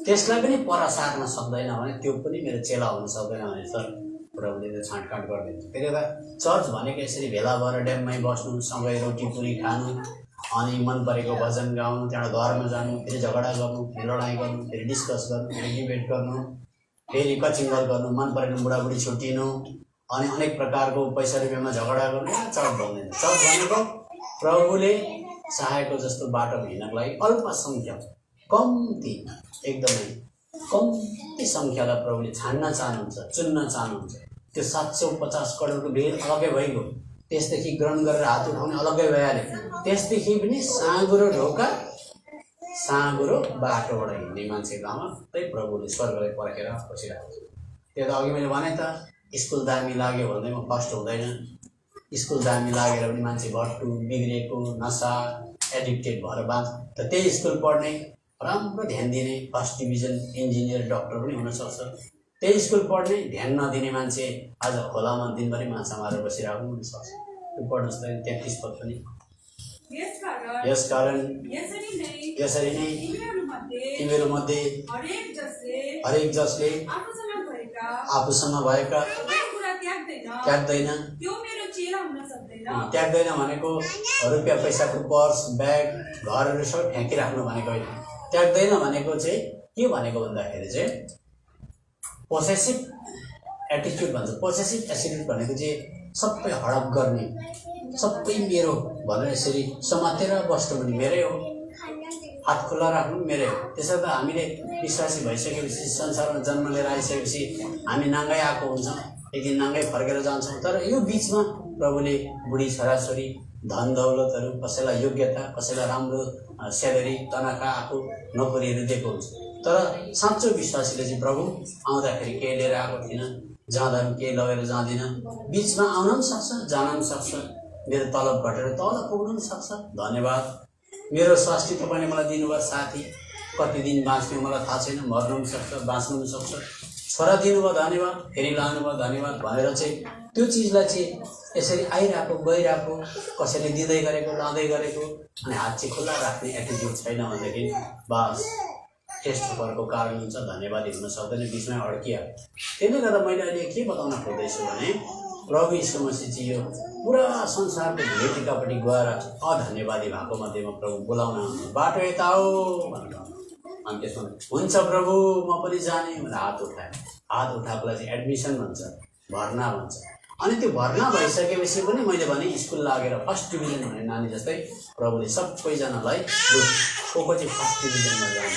[SPEAKER 1] त्यसलाई पनि पर सार्न सक्दैन भने त्यो पनि मेरो चेला हुन सक्दैन भने सर प्रभुले त छाँटकाँट गरिदिन्छ। त्यसले गर्दा चर्च भनेको यसरी भेला भएर ड्याममै बस्नु, सँगै रोटी पुरी खानु, अनि मन परेको भजन गाउनु, त्यहाँबाट घरमा जानु, फेरि झगडा गर्नु, फेरि लडाइँ गर्नु, फेरि डिस्कस गर्नु, फेरि डिबेट गर्नु, फेरि कचिङ्गल गर्नु, मन परेको बुढाबुढी छुट्टिनु, अनि अनेक प्रकारको पैसा रुपियाँमा झगडा गर्नु। चर्च भन्दैन। चर्च भनेको प्रभुले चाहेको जस्तो बाटो हिँड्नको लागि अल्पसङ्ख्यक, कम्ती, एकदमै कम्ती सङ्ख्यालाई प्रभुले छान्न चाहनुहुन्छ, चुन्न चाहनुहुन्छ। त्यो 750 करोडको भिड अलग्गै भइगयो। त्यसदेखि ग्रहण गरेर हात उठाउने अलग्गै भइहाल्यो। त्यसदेखि पनि साँघुरो ढोका, साँगुरो बाटोबाट हिँड्ने मान्छेको आमा त्यही प्रभुले स्वर्गलाई पर्खेर बसिरहेको छ। त्यो त अघि मैले भने त स्कुल दामी लाग्यो भन्दैमा फर्स्ट हुँदैन। स्कुल दामी लागेर पनि मान्छे भट्टु बिग्रेको नसा एडिक्टेड भएर बाँच त त्यही स्कुल पढ्ने राम्रो ध्यान दिने फर्स्ट डिभिजन इन्जिनियर डक्टर पनि हुनसक्छ। त्यही स्कुल पढ्ने ध्यान नदिने मान्छे आज खोलामा दिनभरि माछा मारेर बसिरहेको पनि हुनसक्छ। त्यो पढ्नुहोस् त 33 पद पनि। यसकारण यसरी नै तिमीहरू मध्ये हरेक जसले आफूसँग भएका त्याग्दैन। त्याग्दैन भनेको रुपियाँ पैसाको पर्स ब्याग घरहरू सबै फ्याँकिराख्नु भनेको होइन। त्याग्दैन भनेको चाहिँ के भनेको भन्दाखेरि चाहिँ पोसेसिभ एटिट्युड भन्छ। पोसेसिभ एटिट्युड भनेको चाहिँ सबै हडप गर्ने, सबै मेरो भनेर यसरी समातेर बस्नु पनि मेरै हो, हात खुल्ला राख्नु पनि मेरै हो। त्यसो त हामीले विश्वासी भइसकेपछि संसारमा जन्म लिएर आइसकेपछि हामी नाङ्गै आएको हुन्छौँ, एक दिन नाङ्गै फर्केर जान्छौँ। तर यो बिचमा प्रभुले बुढी छोराछोरी धन दौलतहरू कसैलाई योग्यता कसैलाई राम्रो स्यालेरी तनखा आफू नोकरीहरू दिएको हुन्छ। तर साँचो विश्वासीले चाहिँ प्रभु आउँदाखेरि केही लिएर आएको थिइनँ, जाँदा पनि केही लगेर जाँदिनँ, बिचमा आउन पनि सक्छ जान पनि सक्छ, मेरो तलब घटेर तल पुग्नु पनि सक्छ, धन्यवाद। मेरो स्वास्थ्य तपाईँले मलाई दिनुभयो, साथी कति दिन बाँच्ने मलाई थाहा छैन, मर्नु पनि सक्छ बाँच्नु पनि सक्छ, छोरा दिनुभयो धन्यवाद, फेरि लानुभयो धन्यवाद भनेर चाहिँ त्यो चिजलाई चाहिँ यसरी आइरहेको गइरहेको कसैले दिँदै गरेको लाँदै गरेको अनि हात चाहिँ खुल्ला राख्ने एटिट्युड छैन भनेदेखि बास टेस्ट पेपरको कारण हुन्छ, धन्यवादी हुन सक्दैन, बिचमै अड्किहाल्यो। त्यसले गर्दा मैले अहिले के बताउन खोज्दैछु भने प्रभु यीशु मसीह चाहिँ यो पुरा संसारको भेटिकापट्टि गएर अधन्यवादी भएको मध्येमा प्रभु बोलाउन आउनु, बाटो यता हो भनेर। अनि त्यसमा हुन्छ प्रभु म पनि जाने भनेर हात उठाएँ। हात उठाएकोलाई चाहिँ एडमिसन भन्छ, भर्ना भन्छ। अनि त्यो भर्ना भइसकेपछि पनि मैले भने स्कुल लागेर फर्स्ट डिभिजन भन्ने नानी जस्तै प्रभुले सबैजनालाई को चाहिँ फर्स्ट डिभिजनमा जाने,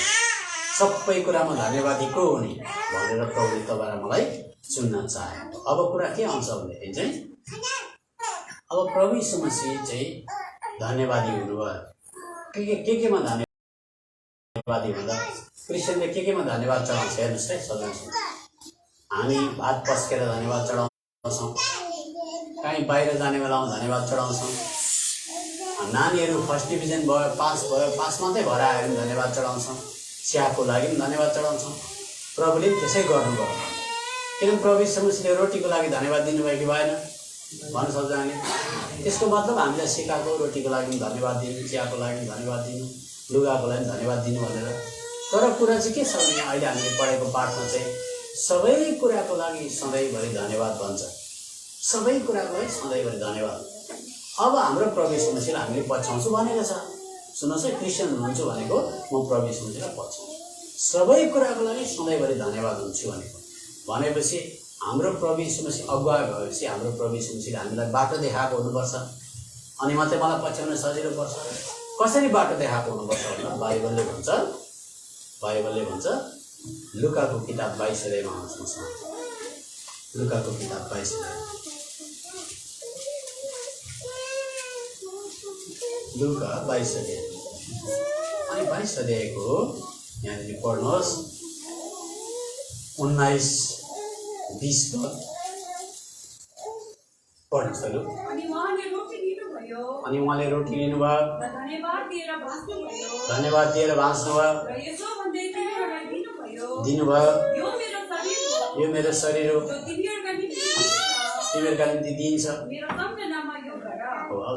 [SPEAKER 1] सबै कुरामा धन्यवादी को हुने भनेर प्रभुले तपाईँलाई मलाई चुन्न चाहे। अब कुरा के आउँछ भनेदेखि चाहिँ अब प्रभु यीशु मसीह चाहिँ धन्यवादी हुनुभयो। केमा धन्यवादी हुँदा क्रिस्चियनले केमा धन्यवाद चढाउँछ हेर्नुहोस् है। सधैँ हामी भात पस्केर धन्यवाद चढाउँछौँ, कहीँ बाहिर जाने बेलामा धन्यवाद चढाउँछौँ, नानीहरू फर्स्ट डिभिजन भयो पास मात्रै भएर आयो भने धन्यवाद चढाउँछौँ, चियाको लागि पनि धन्यवाद चढाउँछौँ। प्रभुले त्यसै गर्नुभयो। किनभने प्रभु यीशु मसीहले रोटीको लागि धन्यवाद दिनुभयो कि भएन भन्न सक्छ हामीले। त्यसको मतलब हामीलाई सिकाएको रोटीको लागि पनि धन्यवाद दिनु, चियाको लागि पनि धन्यवाद दिनु, लुगाको लागि पनि धन्यवाद दिनु भनेर। तर कुरा चाहिँ के छ भने अहिले हामीले पढेको पाठमा चाहिँ सबै कुराको लागि सधैँभरि धन्यवाद भन्छ, सबै कुराको लागि सधैँभरि धन्यवाद। अब हाम्रो प्रभु यीशु मसीहलाई हामीले पछ्याउँछु भनेको छ। सुन्नुहोस् है, क्रिस्चियन हुनुहुन्छ भनेको म प्रभु यीशु मसीहलाई पछ्याउँछु, सबै कुराको लागि सधैँभरि धन्यवाद हुन्छु भनेपछि हाम्रो प्रभु यीशु मसीह अगुवा भएपछि हाम्रो प्रभु यीशु मसीहले हामीलाई बाटो देखाएको हुनुपर्छ, अनि मात्रै मलाई पछ्याउन सजिलो पर्छ। कसरी बाटो देखाएको हुनुपर्छ भन्दा बाइबलले भन्छ लुकाको किताब 22 अध्यायमा आउँछ। लुकाको किताब 22 अध्याय, लुका 22 अध्याय अनि 22 अध्यायको यहाँनिर पढ्नुहोस् 19-20 पद पढ्नुहोस्। अनि उहाँले रोटी लिनुभयो, धन्यवाद दिएर भाँच्नुभयो, दिनुभयो, यो मेरो शरीर हो तिमीहरूका निम्ति दिइन्छ। अब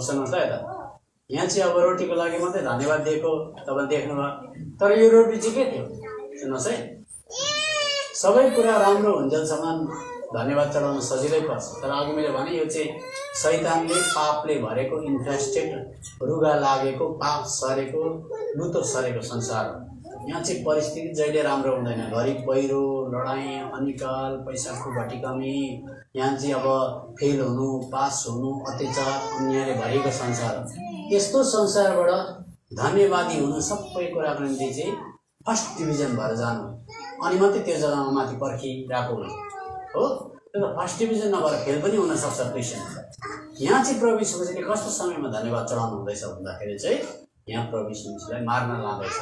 [SPEAKER 1] सुन्नुहोस् है, यता यहाँ चाहिँ अब रोटीको लागि मात्रै धन्यवाद दिएको तपाईँले देख्नुभयो। तर यो रोटी चाहिँ के थियो सुन्नुहोस् है, सबै कुरा राम्रो हुन्जेलसम्म धन्यवाद चढाउन सजिलै पर्छ। तर अघि मैले भने यो चाहिँ शैतानले पापले भरेको इन्फ्रेस्टेड रुगा लागेको पाप सरेको लुतो सरेको संसार हो। यहाँ चाहिँ परिस्थिति जहिले राम्रो हुँदैन, घरि पहिरो लडाइँ अनिकाल पैसाको घटी कमी, यहाँ चाहिँ अब फेल हुनु पास हुनु अत्याचार अन्यायले भरिएको संसार हो। यस्तो संसारबाट धन्यवादी हुनु सबै कुराको निम्ति चाहिँ फर्स्ट डिभिजन भएर जानु अनि मात्रै त्यो जग्गामा माथि पर्खिरहेको हुनु हो। त्यो त फर्स्ट डिभिजन नभएर फेल पनि हुनसक्छ क्रिस्चियन। यहाँ चाहिँ प्रभु यीशु मसीहले कस्तो समयमा धन्यवाद चढाउनु हुँदैछ भन्दाखेरि चाहिँ यहाँ प्रभु यीशु मसीहलाई मार्न लाँदैछ।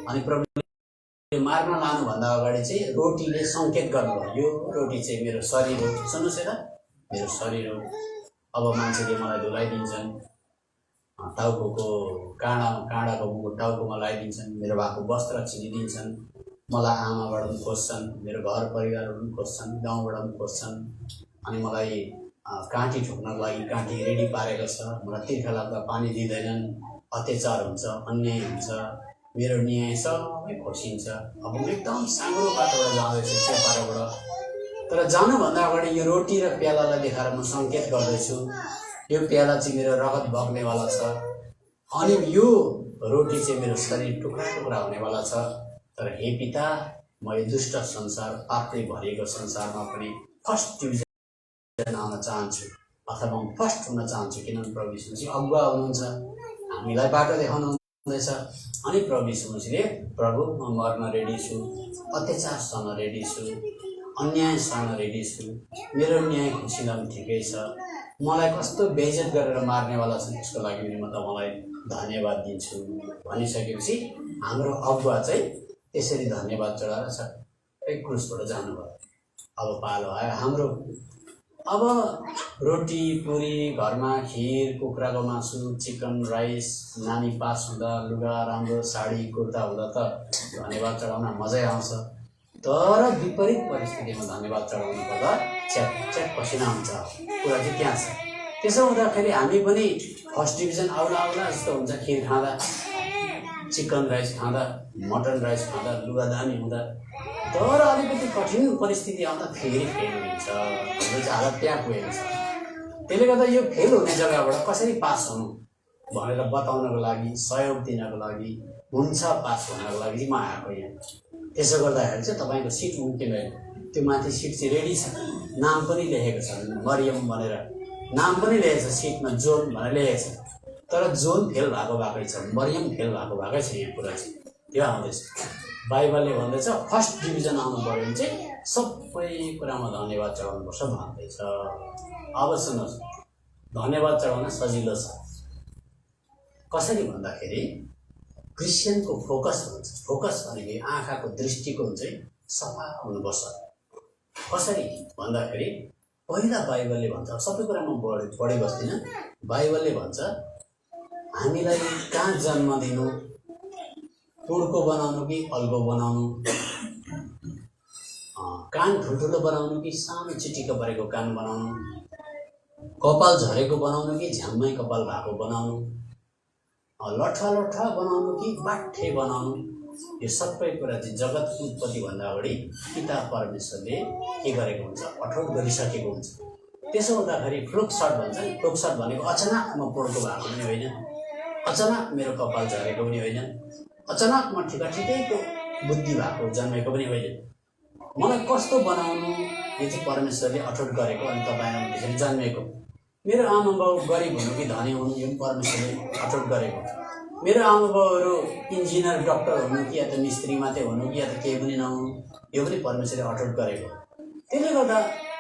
[SPEAKER 1] अनि प्रभुले मार्न लानुभन्दा अगाडि चाहिँ रोटीले सङ्केत गर्नुभयो, यो रोटी चाहिँ मेरो शरीर हो। सुन्नुहोस् यता, मेरो शरीर हो। अब मान्छेले मलाई धुलाइदिन्छन्, टाउको काँडाको मुकुट टाउकोमा लगाइदिन्छन्, मेरो भएको वस्त्र छिनिदिन्छन्, मलाई आमाबाट पनि खोज्छन्, मेरो घर परिवारबाट पनि खोज्छन्, गाउँबाट पनि खोज्छन्, अनि मलाई काँटी ठोक्नको लागि काँटी रेडी पारेको छ, मलाई तिर्खा लाग्दा पानी दिँदैनन्, अत्याचार हुन्छ, अन्याय हुन्छ, मेरो न्याय सबै खोसिन्छ। अब म एकदम सानो बाटोबाट जाँदैछु, चेपारोबाट। तर जानुभन्दा अगाडि यो रोटी र प्यालालाई देखाएर म सङ्केत गर्दैछु, यो प्याला चाहिँ मेरो रगत बग्नेवाला छ, अनि यो रोटी चाहिँ मेरो शरीर टुक्रा टुक्रा हुनेवाला छ। तर हे पिता, म यो दुष्ट संसार, पापले भरिएको संसारमा पनि फर्स्ट डिभिजन आउन चाहन्छु, अथवा म फर्स्ट हुन चाहन्छु। किनभने प्रभु यीशु मसीह अगुवा हुनुहुन्छ, हामीलाई बाटो देखाउनु हुँदैछ। अनि प्रभु यीशु मसीहले, प्रभु म मर्न रेडी छु, अत्याचार सहन रेडी छु, अन्याय सहन रेडी छु, मेरो न्याय खुसीमा पनि ठिकै छ, मलाई कस्तो बेइज्जत गरेर मार्नेवाला छ, त्यसको लागि पनि म तपाईँलाई धन्यवाद दिन्छु भनिसकेपछि हाम्रो अगुवा चाहिँ त्यसरी धन्यवाद चढाएर सबै क्रुसबाट जानुभयो। अब पालो आयो हाम्रो। अब रोटी पुरी, घरमा खिर, कुखुराको मासु, चिकन राइस, नानी पास हुँदा, लुगा राम्रो साडी कुर्ता हुँदा त धन्यवाद चढाउन मजै आउँछ। तर विपरीत परिस्थितिमा धन्यवाद चढाउनु पर्दा च्याप च्याप पसिना हुन्छ। कुरा चाहिँ त्यहाँ छ। त्यसो हुँदाखेरि हामी पनि फर्स्ट डिभिजन आउला जस्तो हुन्छ, खिर खाँदा, चिकन राइस खाँदा, मटन राइस खाँदा, लुगादानी हुँदा। तर अलिकति कठिन परिस्थिति आउँदा फेरि फेल हुन्छ। हाम्रो चाहिँ हालत त्यहाँ पुगेको छ। त्यसले गर्दा यो फेल हुने जग्गाबाट कसरी पास हुनु भनेर बताउनको लागि, सहयोग दिनको लागि, हुन्छ पास भन्नको लागि चाहिँ म आएको यहाँ। त्यसो गर्दाखेरि चाहिँ तपाईँको सिट मुक्ति भयो। त्यो माथि सिट चाहिँ रेडी छ, नाम पनि लेखेको छ, मरियम भनेर नाम पनि लेखेको छ, सिटमा जोन भनेर लेखेको छ। तर जोन फेल भएकै छ, मरियम फेल भएकै छ। यहाँ कुरा चाहिँ त्यो आउँदैछ। बाइबलले भन्दैछ फर्स्ट डिभिजन आउनु पऱ्यो भने चाहिँ सबै कुरामा धन्यवाद चढाउनुपर्छ भन्दैछ। अब सुन्नुहोस्, धन्यवाद चढाउन सजिलो छ। कसरी भन्दाखेरि क्रिस्चियनको फोकस हुन्छ। फोकस भनेको आँखाको दृष्टिकोण चाहिँ सफा हुनुपर्छ। कसरी भन्दाखेरि पहिला बाइबलले भन्छ, सबै कुरामा पढि बस्दिनँ, बाइबलले भन्छ हामीलाई कहाँ जन्म दिनु, टुँडको बनाउनु कि अल्गो बनाउनु, कान ठुल्ठुलो बनाउनु कि सानो चिटिक्क परेको कान बनाउनु, कपाल झरेको बनाउनु कि झ्याम्मै कपाल भएको बनाउनु, लट्ठा बनाउनु कि बाठे बनाउनु। यो सबै कुरा चाहिँ जगत उत्पत्तिभन्दा अगाडि पिता परमेश्वरले के गरेको हुन्छ, अठोट गरिसकेको हुन्छ। त्यसो हुँदाखेरि फ्लुक सर्ट भन्छ नि, फ्लुक सर्ट भनेको अचानक म पोड्को भएको पनि होइन, अचानक मेरो कपाल झरेको पनि होइन, अचानक म ठिकैको बुद्धि भएको जन्मेको पनि होइन। मलाई कस्तो बनाउनु यो चाहिँ परमेश्वरले अठोट गरेको, अनि तपाईँहरू त्यसरी जन्मेको। मेरो आमा बाउ गरिब हुनु कि धनी हुनु यो पनि परमेश्वरले अठोट गरेको। मेरो आमा बाउहरू इन्जिनियर डक्टर हुनु कि या त मिस्त्री मात्रै हुनु कि या त केही पनि नहुनु यो पनि परमेश्वरले अठोट गरेको। त्यसले गर्दा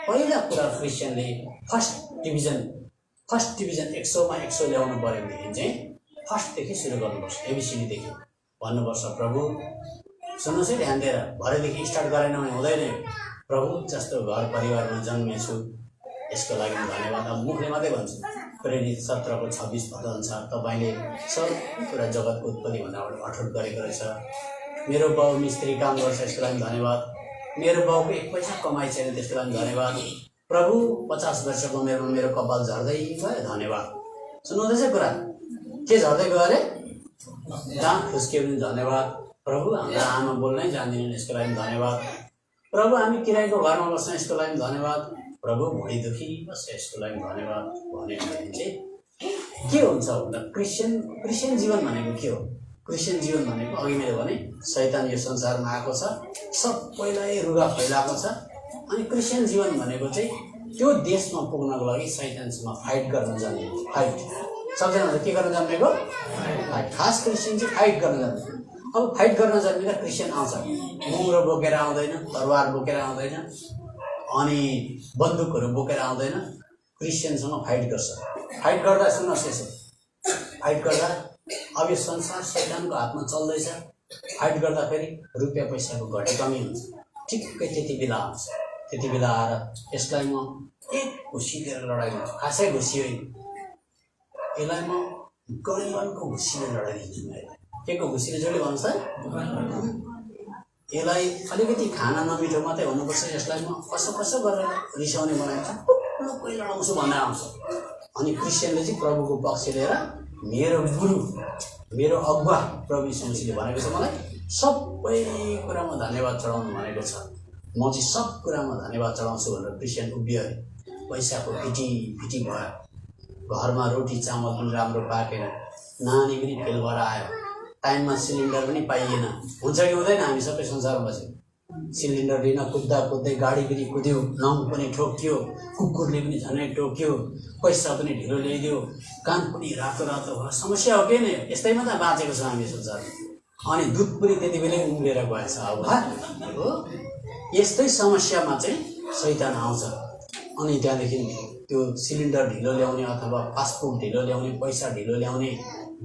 [SPEAKER 1] पहिला कुरा क्रिस्चियनले फर्स्ट डिभिजन 100मा 100 ल्याउनु पऱ्यो भनेदेखि चाहिँ फर्स्टदेखि सुरु गर्नुपर्छ, एबिसिडीदेखि भन्नुपर्छ। प्रभु सुन्नुहोस् है ध्यान दिएर, भरेदेखि स्टार्ट गरेन भने हुँदैन। प्रभु जस्तो घर परिवारमा जन्मेछु यसको लागि धन्यवाद। अब मुखले मात्रै भन्छु। प्रेरित 17:26 भदअनुसार तपाईँले सबै कुरा जगतको उत्पत्तिभन्दा अठोट गरेको रहेछ। मेरो बाउ मिस्त्री काम गर्छ यसको लागि धन्यवाद। मेरो बाउको 1 पैसा कमाइ छैन त्यसको लागि धन्यवाद। प्रभु 50 वर्षको उमेरमा मेरो कपाल झर्दै गयो धन्यवाद। सुन्नुहुँदैछ कुरा? के झर्दै गयो अरे? दाँत खुस्कियो भने धन्यवाद। प्रभु हाम्रा आमा बोल्नै जान्दिनन् यसको लागि धन्यवाद। प्रभु हामी किरायको घरमा बस्छौँ यसको लागि धन्यवाद। प्रभु भुँडी दुखी बस्छ यसको लागि धन्यवाद भन्यो भनेदेखि चाहिँ के हुन्छ भन्दा क्रिस्चियन जीवन भनेको के हो? क्रिस्चियन जीवन भनेको अघि मैले भने शैतान यो संसारमा आएको छ, सबैलाई रुगा फैलाएको छ। अनि क्रिस्चियन जीवन भनेको चाहिँ त्यो देशमा पुग्नको लागि शैतानसँग फाइट गर्न जन्मेको। फाइट सबैजना के गर्न जन्मेको? फाइट। खास क्रिस्चियन चाहिँ फाइट गर्न जन्मेको। अब फाइट गर्न जन्मेका क्रिस्चियन आउँछ, मुम्रो बोकेर आउँदैन, तरवार बोकेर आउँदैन, अनि बन्दुकहरू बोकेर आउँदैन। क्रिस्चियनसँग फाइट गर्छ। फाइट गर्दा सुन्नुहोस् यसो, फाइट गर्दा अब यो संसार शैतानको हातमा चल्दैछ, फाइट गर्दाखेरि रुपियाँ पैसाको घटी कमी हुन्छ, ठिक्कै त्यति बेला आउँछ। त्यति बेला आएर यसलाई म एक घुसी दिएर लडाइदिन्छु, खासै घुसी होइन, यसलाई म गरिबनको घुसीले लडाइदिन्छु। के को घुसीले जोडले भन्छ त, यसलाई अलिकति खाना नमिठो मात्रै हुनुपर्छ, यसलाई म कसो कसो गरेर रिसाउने बनाइन्छ, कोही लडाउँछु भन्ने आउँछ। अनि क्रिस्चियनले चाहिँ प्रभुको पक्ष लिएर मेरो गुरु मेरो अगुवा प्रभु यीशु मसीहले भनेको छ मलाई सबै कुरामा धन्यवाद चढाउनु भनेको छ, म चाहिँ सब कुरामा धन्यवाद चढाउँछु भनेर क्रिस्चियन उभियो। पैसाको फिटी फिटी भयो, घरमा रोटी चामल पनि राम्रो पाकेन, नानी पनि फेल भएर आयो, टाइममा सिलिन्डर पनि पाइएन। हुन्छ कि हुँदैन, हामी सबै संसारमा बस्यौँ, सिलिन्डर लिन कुद्दा कुद्दै गाडी पनि कुद्यो, नाउँ पनि ठोक्यो, कुकुरले पनि झनै टोक्यो, पैसा पनि ढिलो ल्याइदियो, कान पनि रातो रातो भयो। समस्या हो कि नै, यस्तैमा त बाँचेको छ हामी संसारमा। अनि दुध पनि त्यति बेलै उम्लेर गएछ। अब हो यस्तै समस्यामा चाहिँ शैतान आउँछ। अनि त्यहाँदेखि त्यो सिलिन्डर ढिलो ल्याउने अथवा फास्टफुड ढिलो ल्याउने, पैसा ढिलो ल्याउने,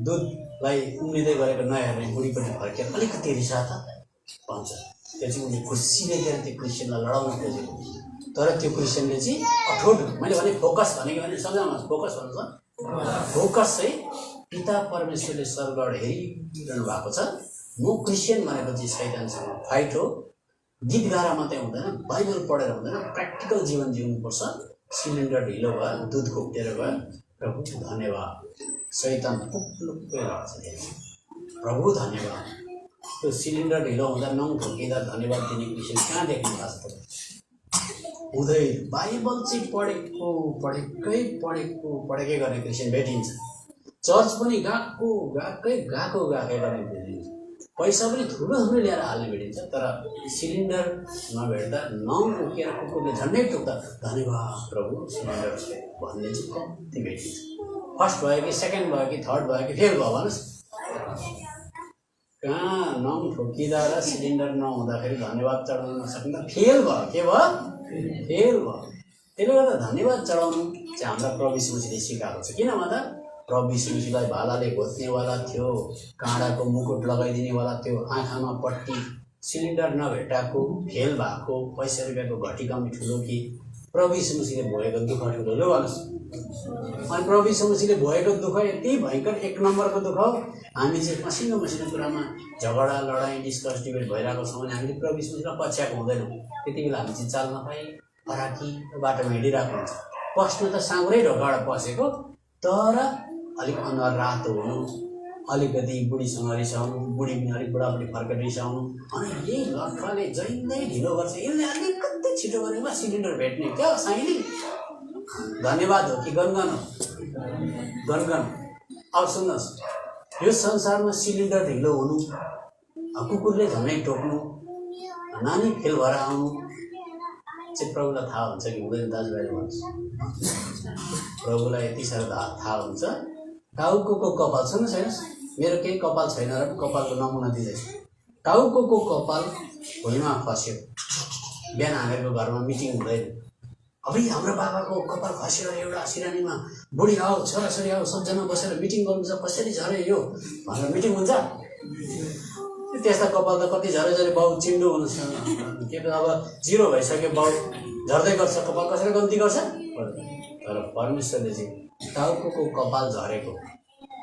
[SPEAKER 1] दुधलाई उम्लिँदै गरेको नहेर्ने बुढीपट्टि फर्केर अलिकति रिसा त भन्छ। त्यो चाहिँ उनले खुसीले गएर त्यो क्रिस्चियनलाई लडाउन खोजेको, तर त्यो क्रिस्चियनले चाहिँ अठोट, मैले भने फोकस भनेको भने सम्झाउनु, फोकस भन्नु छ, फोकस चाहिँ पिता परमेश्वरले स्वर्गबाट हेरिरहनु भएको छ। म क्रिस्चियन भनेको चाहिँ शैतानसँग फाइट हो। गीत गाएर मात्रै हुँदैन, बाइबल पढेर हुँदैन, प्र्याक्टिकल जीवन जिउनुपर्छ। सिलिन्डर ढिलो भयो, दुध खोक्टेर गयो, प्रभु धन्यवाद, शैतान पुक्लुक्कै लड्छ। प्रभु धन्यवाद। त्यो सिलिन्डर ढिलो हुँदा नङ ठोकिँदा धन्यवाद दिने क्रिस्चियन कहाँ देख्नु भएको छ? हुँदै बाइबल चाहिँ पढेकै गर्ने क्रिस्चियन भेटिन्छ। चर्च पनि गएकै गर्ने भेटिन्छ। पैसा पनि ठुलो ल्याएर हाल्ने भेटिन्छ, तर सिलिन्डर नभेट्दा नङ उकेर कुकुरले झन्डै टोक्दा धन्यवाद प्रभु सिलिन्डर भन्ने चाहिँ कम्ती भेटिन्छ। फर्स्ट भयो कि सेकेन्ड भयो कि थर्ड भयो कि फेल भयो भन्नुहोस्, कहाँ नङ ठोकिँदा र सिलिन्डर नहुँदाखेरि धन्यवाद चढाउन नसक्दा फेल भयो। के भयो? फेल भयो। त्यसले गर्दा धन्यवाद चढाउनु चाहिँ हाम्रा प्रभु यीशु मसीहले सिकाएको छ। किन भन्दा प्रभु यीशु मसीहलाई भालाले घोच्नेवाला थियो, काँडाको मुकुट लगाइदिनेवाला थियो, आँखामा पट्टी, सिलिन्डर नभेटाएको, फेल भएको, पैसा रुपियाँको घटी कमी ठुलो कि प्रभु यीशु मसीहले भोगेको दुःख ठुलो हो भन्नुहोस्। अनि प्रभु यीशु मसीहले भोगेको दुःख यति भयङ्कर एक नम्बरको दुःख हो। हामी चाहिँ मसिनो कुरामा झगडा लडाइँ डिस्कस डिबेट भइरहेको छौँ भने हामीले प्रभु यीशु मसीहलाई पछ्याएको हुँदैनौँ। त्यति बेला हामी चाहिँ चाल नपाई फराकी बाटोमा हिँडिरहेको हुन्छ। पस्नु त साँगुरै ढोकाबाट पसेको, तर अलिक अनुहार रातो हुनु, अलिकति बुढीसँग रिसाउनु, बुढी पनि अलिक बुढाबुढी फर्केर रिसाउनु, अनि यही लट्ठाले जहिल्यै ढिलो गर्छ, यसले अलिकति छिटो गरेमा सिलिन्डर भेट्ने। क्या साइली धन्यवाद हो कि गनगन हो? गनगन। अब सुन्नुहोस्, यो संसारमा सिलिन्डर ढिलो हुनु, कुकुरले झनै टोक्नु, नानी फेल भएर आउनु चाहिँ प्रभुलाई थाहा हुन्छ कि हुँदैन? दाजुभाइले भन्नुहोस्, प्रभुलाई यति साह्रो थाहा हुन्छ। टाउको कपाल, सुन्नुहोस् हेर्नुहोस्, मेरो केही कपाल छैन र कपालको नमुना दिँदैछु। टाउको कपाल भुइँमा खस्यो, बिहान हामीहरूको घरमा मिटिङ हुँदैन। अब हाम्रो बाबाको कपाल खस्यो, एउटा सिरानीमा बुढी आऊ, छोराछोरी आऊ, सबजना बसेर मिटिङ गर्नुहुन्छ, कसरी झऱ्यो यो भनेर मिटिङ हुन्छ। त्यस्ता कपाल त कति झरे बाउ चिन्डो हुनुहोस्, के अब 0 भइसक्यो, बाउ झर्दै गर्छ, कपाल कसरी गन्ती गर्छ। तर परमेश्वरले चाहिँ टाउको कपाल झरेको,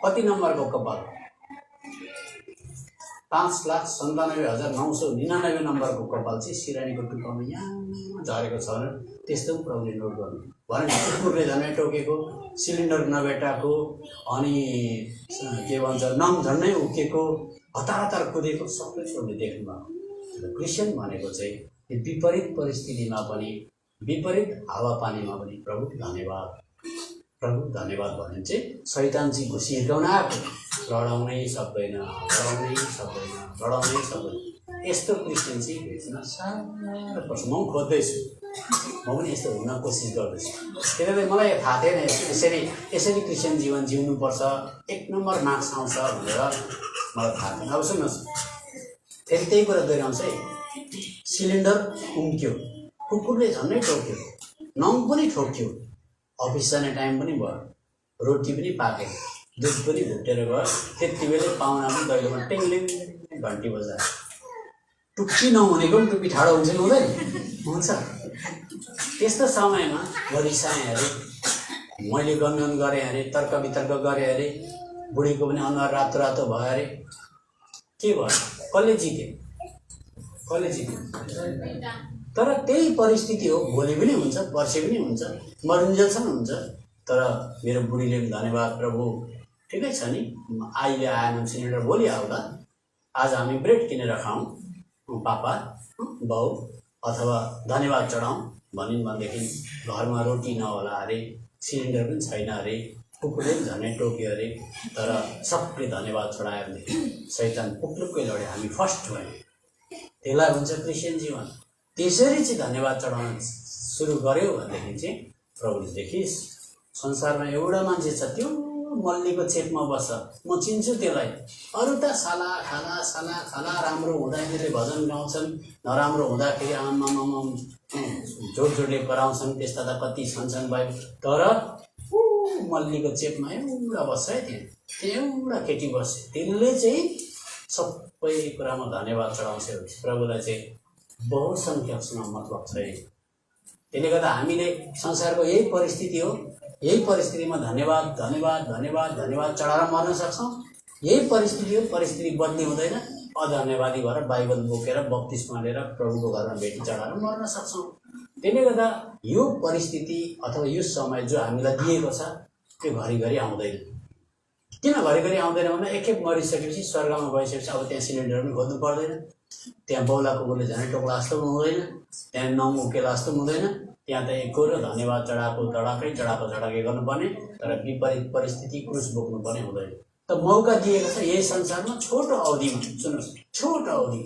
[SPEAKER 1] कति नम्बरको कपाल? 5,97,999 नम्बरको कपाल चाहिँ सिरानीको टुप्पामा यहाँ झरेको छ भने त्यस्तो पनि प्रभुले नोट गर्नु भने कुकुरले झनै टोकेको, सिलिन्डर नभेटाएको, अनि के भन्छ नङ झन्नै उकेको, हतार कुदेको सबै प्रभुले देख्नुभएको। क्रिस्चियन भनेको चाहिँ विपरीत परिस्थितिमा पनि, विपरीत हावापानीमा पनि प्रभु धन्यवाद भने चाहिँ शैतान चाहिँ घुसी हिर्काउन आएको, लडाउनै सक्दैन। यस्तो क्रिस्चियन चाहिँ भेट्न साह्रो पर्छ। म पनि खोज्दैछु, म पनि यस्तो हुन कोसिस गर्दैछु। त्यसैले मलाई थाहा थिएन यसरी क्रिस्चियन जीवन जिउनुपर्छ, 1 नम्बर मार्क्स आउँछ भनेर मलाई थाहा थिएन। अब सुन्नुहोस्, फेरि त्यही कुरा दोहोऱ्याउँछ है। सिलिन्डर उम्क्यो, कुकुरले झन्नै टोक्यो, नङ पनि ठोक्यो, अफिस जाने टाइम पनि भयो, रोटी पनि पाकेन, दुध पनि भुटेर गयो। त्यति बेलै पाहुना पनि दैलोमा टेङ्लिङ घन्टी बजायो। टुप्पी नहुनेको पनि टुप्पी ठाडो हुन्छ कि हुँदैन? हुन्छ। त्यस्तो समयमा रिसाएँ अरे, मैले गनगन गरेँ अरे, तर्क वितर्क गरेँ अरे, बुढीको पनि अनुहार रातो रातो भयो अरे। के भयो? कसले जित्यो? कसले जित्यो? तर त्यही परिस्थिति हो, भोलि पनि हुन्छ, पर्सि पनि हुन्छ, मरुन्जेलसम्म हुन्छ। तर मेरो बुढीले पनि धन्यवाद प्रभु, ठिकै छ नि, अहिले आएन सिलिन्डर, भोलि आउला, आज हामी ब्रेड किनेर खाउँ पापा बाउ, अथवा धन्यवाद चढाउँ भनिन् भनेदेखि घरमा रोटी नहोला अरे, सिलिन्डर पनि छैन अरे, कुकुरले पनि झनै टोक्यो अरे। तर सबले धन्यवाद चढायो भनेदेखि शैतान पुक्लुक्कै लड्यो, हामी फर्स्ट भयौँ। त्यसलाई भन्छ क्रिस्चियन जीवन। त्यसरी चाहिँ धन्यवाद चढाउन सुरु गऱ्यो भनेदेखि चाहिँ प्रभुले देखिस् संसारमा एउटा मान्छे छ, त्यो मल्लीको चेपमा बस्छ, म चिन्छु त्यसलाई। अरू त साला खाला राम्रो हुँदा यिनीहरूले भजन गाउँछन्, नराम्रो हुँदाखेरि आमामा जोड कराउँछन्, त्यस्ता त कति छन् भयो। तर मल्लीको चेपमा एउटा बस्छ है, त्यहाँ एउटा केटी बस्छ, त्यसले चाहिँ सबै कुरामा धन्यवाद चढाउँछ। प्रभुलाई चाहिँ बहुसङ्ख्यकसँग मतलब छ। त्यसले गर्दा हामीले संसारको यही परिस्थिति हो, यही परिस्थितिमा धन्यवाद धन्यवाद धन्यवाद धन्यवाद चढाएर मर्न सक्छौँ। यही परिस्थिति हो, परिस्थिति बदली हुँदैन, अधन्यवादी भएर बाइबल बोकेर बप्तिस्मा लिएर प्रभुको घरमा भेटी चढाएर मर्न सक्छौँ। त्यसले गर्दा यो परिस्थिति अथवा यो समय जो हामीलाई दिएको छ त्यो घरिघरि आउँदैन। किन घरिघरि आउँदैन भन्दा एकखेप मरिसकेपछि स्वर्गमा गइसकेपछि अब त्यहाँ सिलिन्डर पनि खोज्नु पर्दैन, त्यहाँ बौलाको गोले झनै टोक्ला जस्तो पनि हुँदैन, त्यहाँ नमुकेला जस्तो पनि हुँदैन। त्यहाँ त एक र धन्यवाद चढाएको चढाकै गर्नुपर्ने, तर विपरीत परिस्थिति क्रुस बोक्नुपर्ने हुँदैन। त मौका दिएको छ यही संसारमा छोटो अवधिमा। सुन्नुहोस्, छोटो अवधि,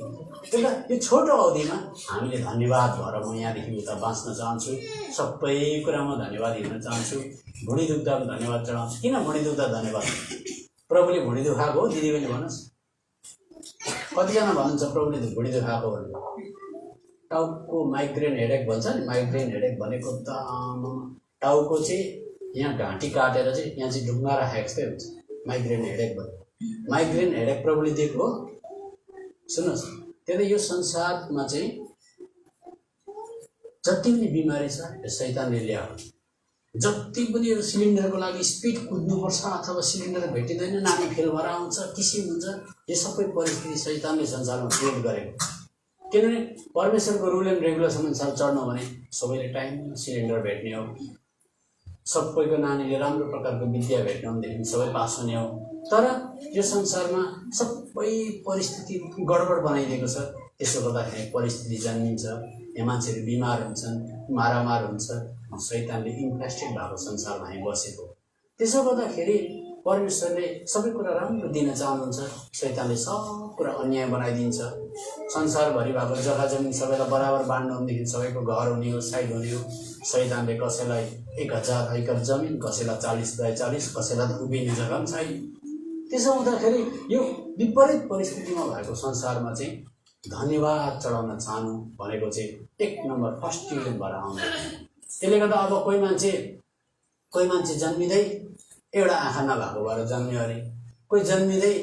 [SPEAKER 1] त्यही त यो छोटो अवधिमा हामीले धन्यवाद भएर म यहाँदेखि उता बाँच्न चाहन्छु, सबै कुरामा धन्यवाद हिँड्न चाहन्छु। भुँडी दुख्दा पनि धन्यवाद चढाउँछु। किन भुँडी दुख्दा धन्यवाद? प्रभुले भुँडी दुखाएको हो दिदीबहिनी भन्नुहोस्? कतिजना भन्नुहुन्छ प्रभुले भुँडी दुखाएको भनेर? टाउको माइग्रेन हेडेक भन्छ नि, माइग्रेन हेडेक भनेको त टाउको चाहिँ यहाँ घाँटी काटेर चाहिँ यहाँ चाहिँ ढुङ्गा राखेको जस्तै हुन्छ, माइग्रेन हेडेक भयो। माइग्रेन हेडेक प्रभुले दिएको हो। सुन्नुहोस्, त्यही यो संसारमा चाहिँ जति पनि बिमारी छ शैतानले ल्यायो। जति पनि यो सिलिन्डरको लागि स्पिड कुद्नुपर्छ अथवा सिलिन्डर भेटिँदैन, नानी फेल भएर आउँछ, किसिम हुन्छ, यो सबै परिस्थिति शैतानले संसारमा क्रिएट गरेको। किनभने परमेश्वरको रुल एन्ड रेगुलेसन अनुसार चढ्नु भने सबैले टाइममा सिलिन्डर भेट्ने हो, सबैको नानीले राम्रो प्रकारको विद्या भेट्नु भनेदेखि सबै पास हुने हो। तर यो संसारमा सबै परिस्थिति गडबड बनाइदिएको छ। त्यसो गर्दाखेरि परिस्थिति जन्मिन्छ, यहाँ मान्छेहरू बिमार हुन्छन्, मारामार हुन्छ, शैतानले इन्ट्रेस्टेड भएको संसारमा हामी बसेको। त्यसो गर्दाखेरि परमेश्वरले सबै कुरा राम्रो दिन चाहनुहुन्छ, शैतानले सब कुरा अन्याय बनाइदिन्छ। संसारभरि भएको जग्गा जमिन सबैलाई बराबर बाँड्नु भनेदेखि सबैको घर हुने हो, साइड हुने हो। शैतानले कसैलाई 1000 एकड़ जमिन, कसैलाई 40x40, कसैलाई उभिने जग्गा पनि छैन। त्यसो हुँदाखेरि यो विपरीत परिस्थितिमा भएको संसारमा चाहिँ धन्यवाद चढाउन चाहनु भनेको चाहिँ 1 नम्बर फर्स्ट डिभिजन भएर आउँछ। त्यसले गर्दा अब कोही मान्छे जन्मिँदै एउटा आँखा नभएको भएर जन्मियो अरे, कोही जन्मिँदै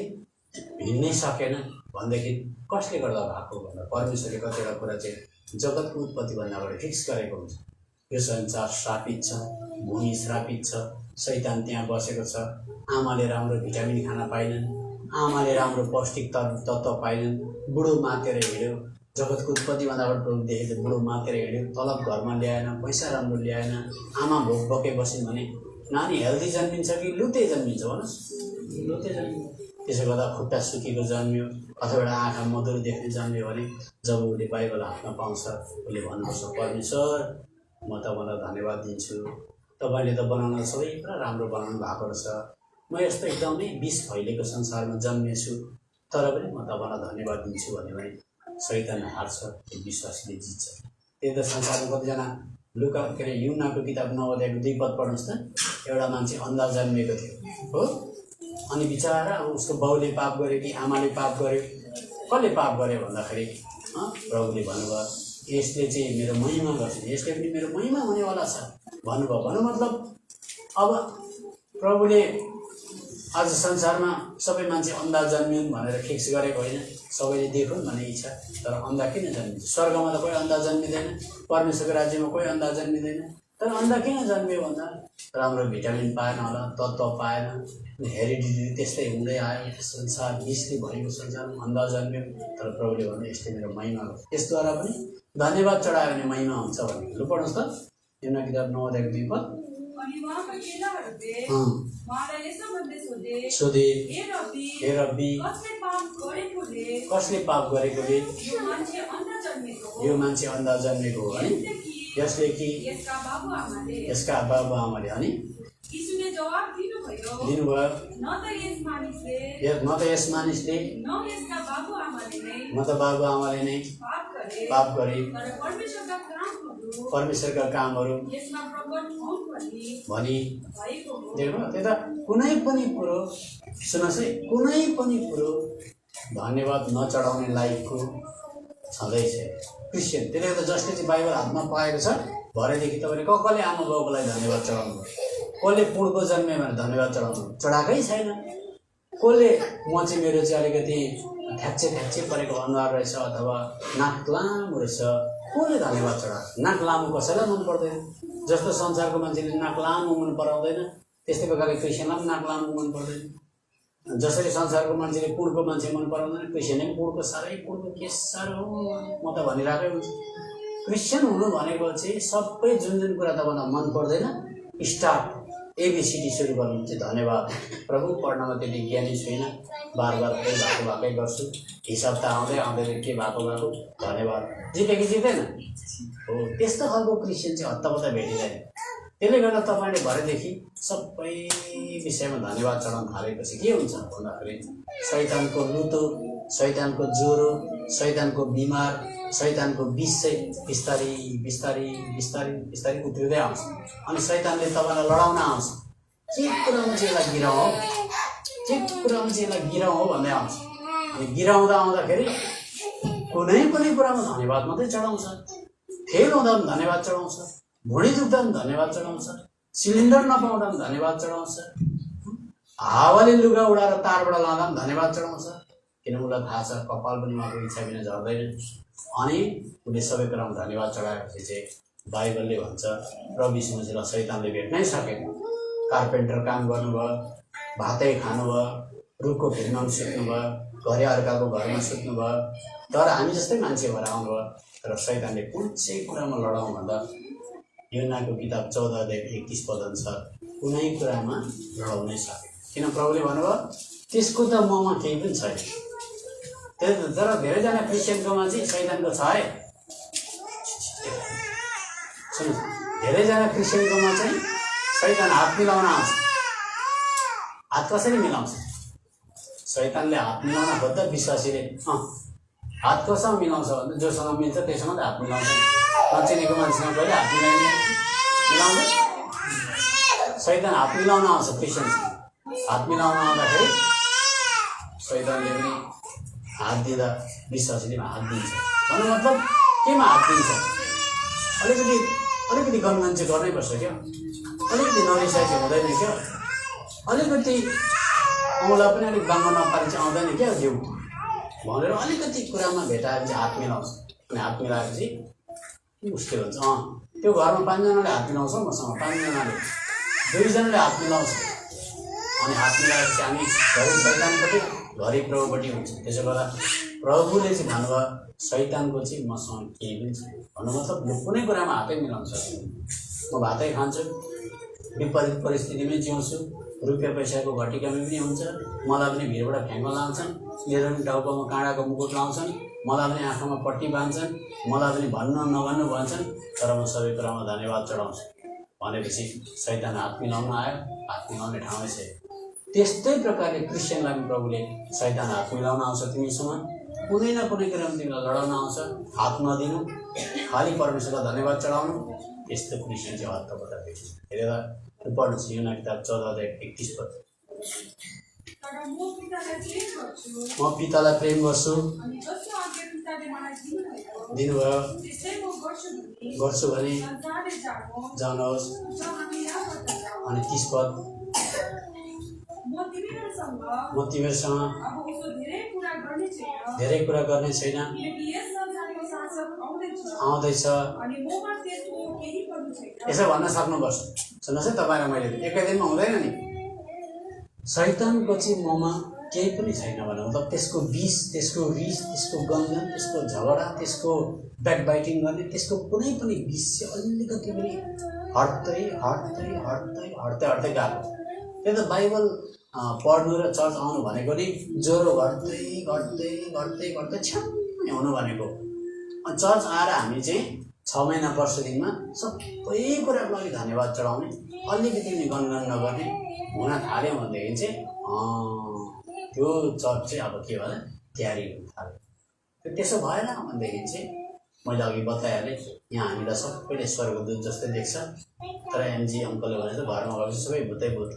[SPEAKER 1] हिँड्नै सकेन भनेदेखि कसले गर्दा भएको भन्दा परमेश्वरले कतिवटा कुरा चाहिँ जगतको उत्पत्तिभन्दा अगाडि फिक्स गरेको हुन्छ। यो संसार श्रापित छ, भूमि श्रापित छ, शैतान त्यहाँ बसेको छ। आमाले राम्रो भिटामिन खान पाइनन्, आमाले राम्रो पौष्टिक तत्त्व पाइनन्, बुढो मातेर हिँड्यो। जगतको उत्पत्तिभन्दा अगाडि देखेको बुढो मातेर हिँड्यो, तलब घरमा ल्याएन, पैसा राम्रो ल्याएन, आमा भोक बके बसिन् भने नानी हेल्दी जन्मिन्छ कि लुते जन्मिन्छ भन्नुहोस्? लुते जन्मिन्छ। त्यसो गर्दा खुट्टा सुकेको जन्मियो अथवा एउटा आँखा मधुर देख्ने जन्मियो भने जब उसले बाइबल हातमा पाउँछ उसले भन्नुपर्छ, परमेश्वर म तपाईँलाई धन्यवाद दिन्छु, तपाईँले त बनाउन सबै पुरा राम्रो बनाउनु भएको रहेछ। म यस्तो एकदमै विष फैलेको संसारमा जन्मेछु, तर पनि म तपाईँलाई धन्यवाद दिन्छु भन्यो भने शैतान हार्छ, त्यो विश्वासले जित्छ। त्यही त संसारमा कतिजना लुका के अरे युनाको किताब 9 अध्यायको 2 पद पढ्नुहोस् त। एउटा मान्छे अन्धा जन्मेको थियो हो, अनि बिचरा अब उसको बाउले पाप गर्यो कि आमाले पाप गर्यो? कसले पाप गर्यो भन्दाखेरि प्रभुले भन्नुभयो यसले चाहिँ मेरो महिमा गर्छ, यसले पनि मेरो महिमा हुनेवाला छ भन्नुभयो। भन्नु मतलब अब प्रभुले आज संसारमा सबै मान्छे अन्धा जन्मिन् भनेर फिक्स गरेको होइन, सबैले देखुन् भन्ने इच्छा। तर अन्धा किन जन्मिन्छ? स्वर्गमा त कोही अन्धा जन्मिँदैन, परमेश्वरको राज्यमा कोही अन्धा जन्मिँदैन। तर अन्धा किन जन्मियो भन्दा राम्रो भिटामिन पाएन होला, तत्त्व पाएन, हेरिडिटी त्यस्तै हुँदै आयो। संसार विषले भरिएको संसारमा अन्धा जन्मियो। तर प्रभुले भन्नु यस्तै मेरो महिमा हो, यसद्वारा पनि धन्यवाद चढायो भने महिमा हुन्छ भन्ने। लु पढ्नुहोस् त, योना किताब 9 अध्यायको 2 पद। सोधे, हे रब्बी, कसले पाप गरेकोले यो मान्छे अन्धा जन्मेको हो? अनि यसले कि यसका बाबुआमाले? अनि दिनुभयो, न त यस मानिसले न त बाबुआमाले नै पाप गरे, परमेश्वरका कामहरू भनी। देख्नु त्यता कुनै पनि कुरो, सुन्नुहोस् है, कुनै पनि कुरो धन्यवाद नचढाउने लायकको छँदैछ क्रिस्चियन। त्यसले गर्दा जसले चाहिँ बाइबल हातमा पाएको छ, भरेदेखि तपाईँले कसले आमा बाबुलाई धन्यवाद चढाउनु, कसले पुँडको जन्मे भनेर धन्यवाद चढाउनु, चढाएकै छैन। कसले म चाहिँ मेरो चाहिँ अलिकति ठ्याक्चे परेको अनुहार रहेछ अथवा नाक लामो रहेछ, कसले धन्यवाद चढाएको? नाक लामो कसैलाई मन पर्दैन। जस्तो संसारको मान्छेले नाक लामो मन पराउँदैन, त्यस्तै प्रकारले क्रिस्चियनलाई पनि नाक लामो मन पर्दैन। जसरी संसारको मान्छेले पुँडको मान्छे मन पराउँदैन, क्रिस्चियनले पनि पुँडको साह्रै पुँडको के साह्रो म त भनिरहेकै हुन्छ। क्रिस्चियन हुनु भनेको चाहिँ सबै जुन कुरा तपाईँलाई मन पर्दैन, स्टार्ट एबिसिडी सुरु गर्नु चाहिँ धन्यवाद। प्रभु पढ्नमा त्यति ज्ञानी छुइनँ, बार भएकै गर्छु, हिसाब त आउँदै के भएको धन्यवाद। जिते कि जितेन हो, त्यस्तो खालको क्रिस्चियन चाहिँ हत्तापत्ता भेटिँदैन। त्यसले गर्दा तपाईँले भरेदेखि सबै विषयमा धन्यवाद चढाउन थालेपछि के हुन्छ भन्दाखेरि शैतानको लुतो, शैतानको ज्वरो, शैतानको बिमार, शैतानको विष चाहिँ बिस्तारै उत्रिँदै आउँछ। अनि शैतानले तपाईँलाई लडाउन आउँछ। के कुरामा चाहिँ यसलाई गिराउँ हो भन्दै आउँछ। अनि आउँदाखेरि कुनै पनि कुरामा धन्यवाद मात्रै चढाउँछ। फेल हुँदा पनि धन्यवाद चढाउँछ, भुँडी दुख्दा पनि धन्यवाद चढाउँछ, सिलिन्डर नपाउँदा पनि धन्यवाद चढाउँछ, हावाले लुगा उडाएर तारबाट लाँदा पनि धन्यवाद चढाउँछ। किन उसलाई थाहा छ कपाल पनि उहाँको इच्छा बिना झर्दैन। अनि उसले सबै कुरामा धन्यवाद चढाएपछि चाहिँ बाइबलले भन्छ प्रभु यीशु मसीहलाई शैतानले भेट्नै सकेन। कार्पेन्टर काम गर्नुभयो, भातै खानुभयो, रुखको भिरमा सुत्नुभयो, घरे अर्काको घरमा सुत्नुभयो, तर हामी जस्तै मान्छे भएर आउनुभयो। तर शैतानले कुन चाहिँ कुरामा लडाउँ भन्दा योनाको किताब 14 अध्याय 31 पद अनुसार कुनै कुरामा लडाउनै सकेन। किन प्रभुले भन्नुभयो त्यसको त ममा केही पनि छैन। तर धेरैजना क्रिस्चियनकोमा चाहिँ शैतानको छ है। सुन्नुहोस्, धेरैजना क्रिस्चियनकोमा चाहिँ शैतान हात मिलाउन आउँछ। हात कसरी मिलाउँछ? शैतानले हात मिलाउन खोज्दा विश्वासीले हात कसमा मिलाउँछ भन्दा जोसँग मिल्छ त्यससँग त हात मिलाउँछ। नचिनेको मान्छेसँग कहिले हात मिलाउँछ? शैतान हात मिलाउन आउँछ क्रिस्चियनसँग। हात मिलाउन आउँदाखेरि शैतानले पनि हात दिँदा विश्वासीले हात दिन्छ। भन्नु मतलब केमा हात दिन्छ? अलिकति गनगन चाहिँ गर्नैपर्छ क्या, अलिकति नरिसाइसे हुँदैन क्या, अलिकति औँला पनि अलिक बाङ्गो नपारी चाहिँ आउँदैन क्या जिउ भनेर अलिकति कुरामा भेटाएर चाहिँ हात मिलाउँछ। अनि हात मिलाएपछि मुस्किल हुन्छ। त्यो घरमा 5 जनाले हात मिलाउँछ, मसँग 5 जनाले 2 जनाले हात मिलाउँछ। अनि हात मिलाएपछि हामी घरि शैतानपट्टि घरि प्रभुपट्टि हुन्छ। त्यसो गर्दा प्रभुले चाहिँ भन्नुभयो शैतानको चाहिँ मसँग केही पनि छैन। भन्नु मतलब कुनै कुरामा हातै मिलाउन सक्दिनँ। म भातै खान्छु, विपरीत परिस्थितिमै जिउँछु, रुपियाँ पैसाको घटिकमी पनि हुन्छ, मलाई पनि भिरबाट फ्याँको लाउँछन्, मेरो पनि टाउकोमा काँडाको मुकुट लाउँछन्, मलाई पनि आँखामा पट्टी बाँध्छन्, मलाई पनि भन्नु नभन्नु भन्छन्, तर म सबै कुरामा धन्यवाद चढाउँछु भनेपछि शैतान हात मिलाउन आयो। हात मिलाउने ठाउँमै छ। त्यस्तै प्रकारले क्रिस्चियनलाई पनि प्रभुले शैतान हात मिलाउन आउँछ तिमीसँग, कुनै न कुनै कुरामा तिमीलाई लडाउन आउँछ। हात नदिनु, खालि परमेश्वरलाई धन्यवाद चढाउनु, यस्तो क्रिस्चियन चाहिँ हत्तपत्ता देखिन्छ। हेरेर पढ्नुहोस् योना किताब 14 अध्याय 31 पद। म पितालाई प्रेम गर्छु, दिनुभयो गर्छु भने जानुहोस्। अनि 30 पद, म तिमीहरूसँग धेरै कुरा गर्ने छैन, आउँदैछ। यसो भन्न सक्नुपर्छ। सुन्नुहोस् है, तपाईँ र मैले एकै दिनमा हुँदैन नि। शैतानको चाहिँ ममा केही पनि छैन भने मतलब त्यसको विष, त्यसको रिस, त्यसको गन्धन, त्यसको झगडा, त्यसको ब्याकबाइटिङ गर्ने, त्यसको कुनै पनि विष चाहिँ अलिकति पनि हट्दै हट्दै हट्दै हट्दै हट्दै गएको। त्यो त बाइबल पढ्नु र चर्च आउनु भनेको नि ज्वरो घट्दै घट्दै घट्दै घट्दै छ्याम्मै हुनु भनेको। चर्च आएर हामी चाहिँ 6 महिना वर्ष दिनमा सबै कुराको लागि धन्यवाद चढाउने, अलिकति पनि गनगन नगर्ने हुन थाल्यो भनेदेखि चाहिँ त्यो चर्च चाहिँ अब के भने तयारी हुन थाल्यो। त्यसो भएन भनेदेखि चाहिँ मैले अघि बताइहालेँ, यहाँ हामीलाई सबैले स्वर्गदूत जस्तै देख्छ, तर एमजी अङ्कलले भने चाहिँ घरमा गएपछि सबै भूतै भूत।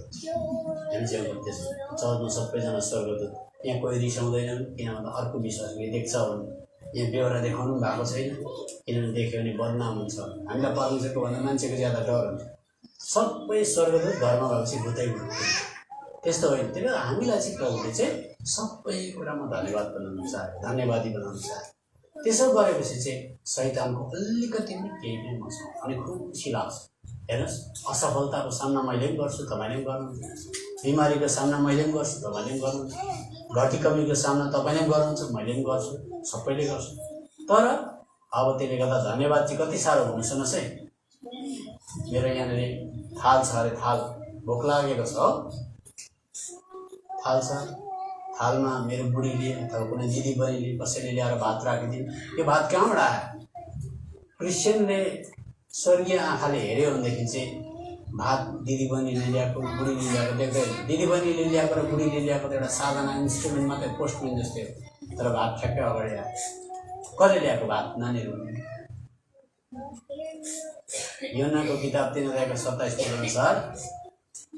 [SPEAKER 1] एमजी अङ्कल त्यस्तो चर्चमा सबैजना स्वर्गदूत। यहाँ कोही रिसाउँदैन, किन भन्दा अर्को विश्वासले देख्छ भने। यहाँ बेहोरा देखाउनु भएको छैन, किनभने देख्यो भने बदनाम हुन्छ। हामीलाई परमेश्वरको भन्दा मान्छेको ज्यादा डर हुन्छ। सबै स्वर्गदूत घरमा गएपछि भूतै भूत त्यस्तो होइन। त्यही भएर हामीलाई चाहिँ प्रभुले चाहिँ सबै कुरामा धन्यवाद बनाउनु चाह्यो, धन्यवादी बनाउनु चाह्यो। त्यसो गरेपछि चाहिँ शैतानको अलिकति पनि केही पनि मसँग अनि खुसी लाग्छ। हेर्नुहोस्, असफलताको सामना मैले पनि गर्छु, तपाईँले पनि गर्नुहुन्छ। बिमारीको सामना मैले पनि गर्छु, तपाईँले पनि गर्नुहुन्छ। घटी कमीको सामना तपाईँले पनि गर्नुहुन्छ, मैले पनि गर्छु, सबैले गर्छु। तर अब त्यसले गर्दा धन्यवाद चाहिँ कति साह्रो हुनु। सुन्नुहोस् है, मेरो यहाँनिर थाल छ अरे, थाल भोक लागेको छ हो, थाल छ। थालमा मेरो बुढीले अथवा कुनै दिदीबहिनीले कसैले ल्याएर भात राखिदिन्। यो भात कहाँबाट आयो? क्रिस्चियनले स्वर्गीय आँखाले हेऱ्यो भनेदेखि चाहिँ भात दिदीबहिनीले ल्याएको, बुढीले ल्याएको देख्दै, दिदीबहिनीले ल्याएको र बुढीले ल्याएको त एउटा साधारण इन्स्ट्रुमेन्ट मात्रै, पोस्टमेन जस्तै हो। तर भात ठ्याक्कै अगाडि आयो। कसले ल्याएको भात? नानीहरू। योनाको किताब 3:27 अनुसार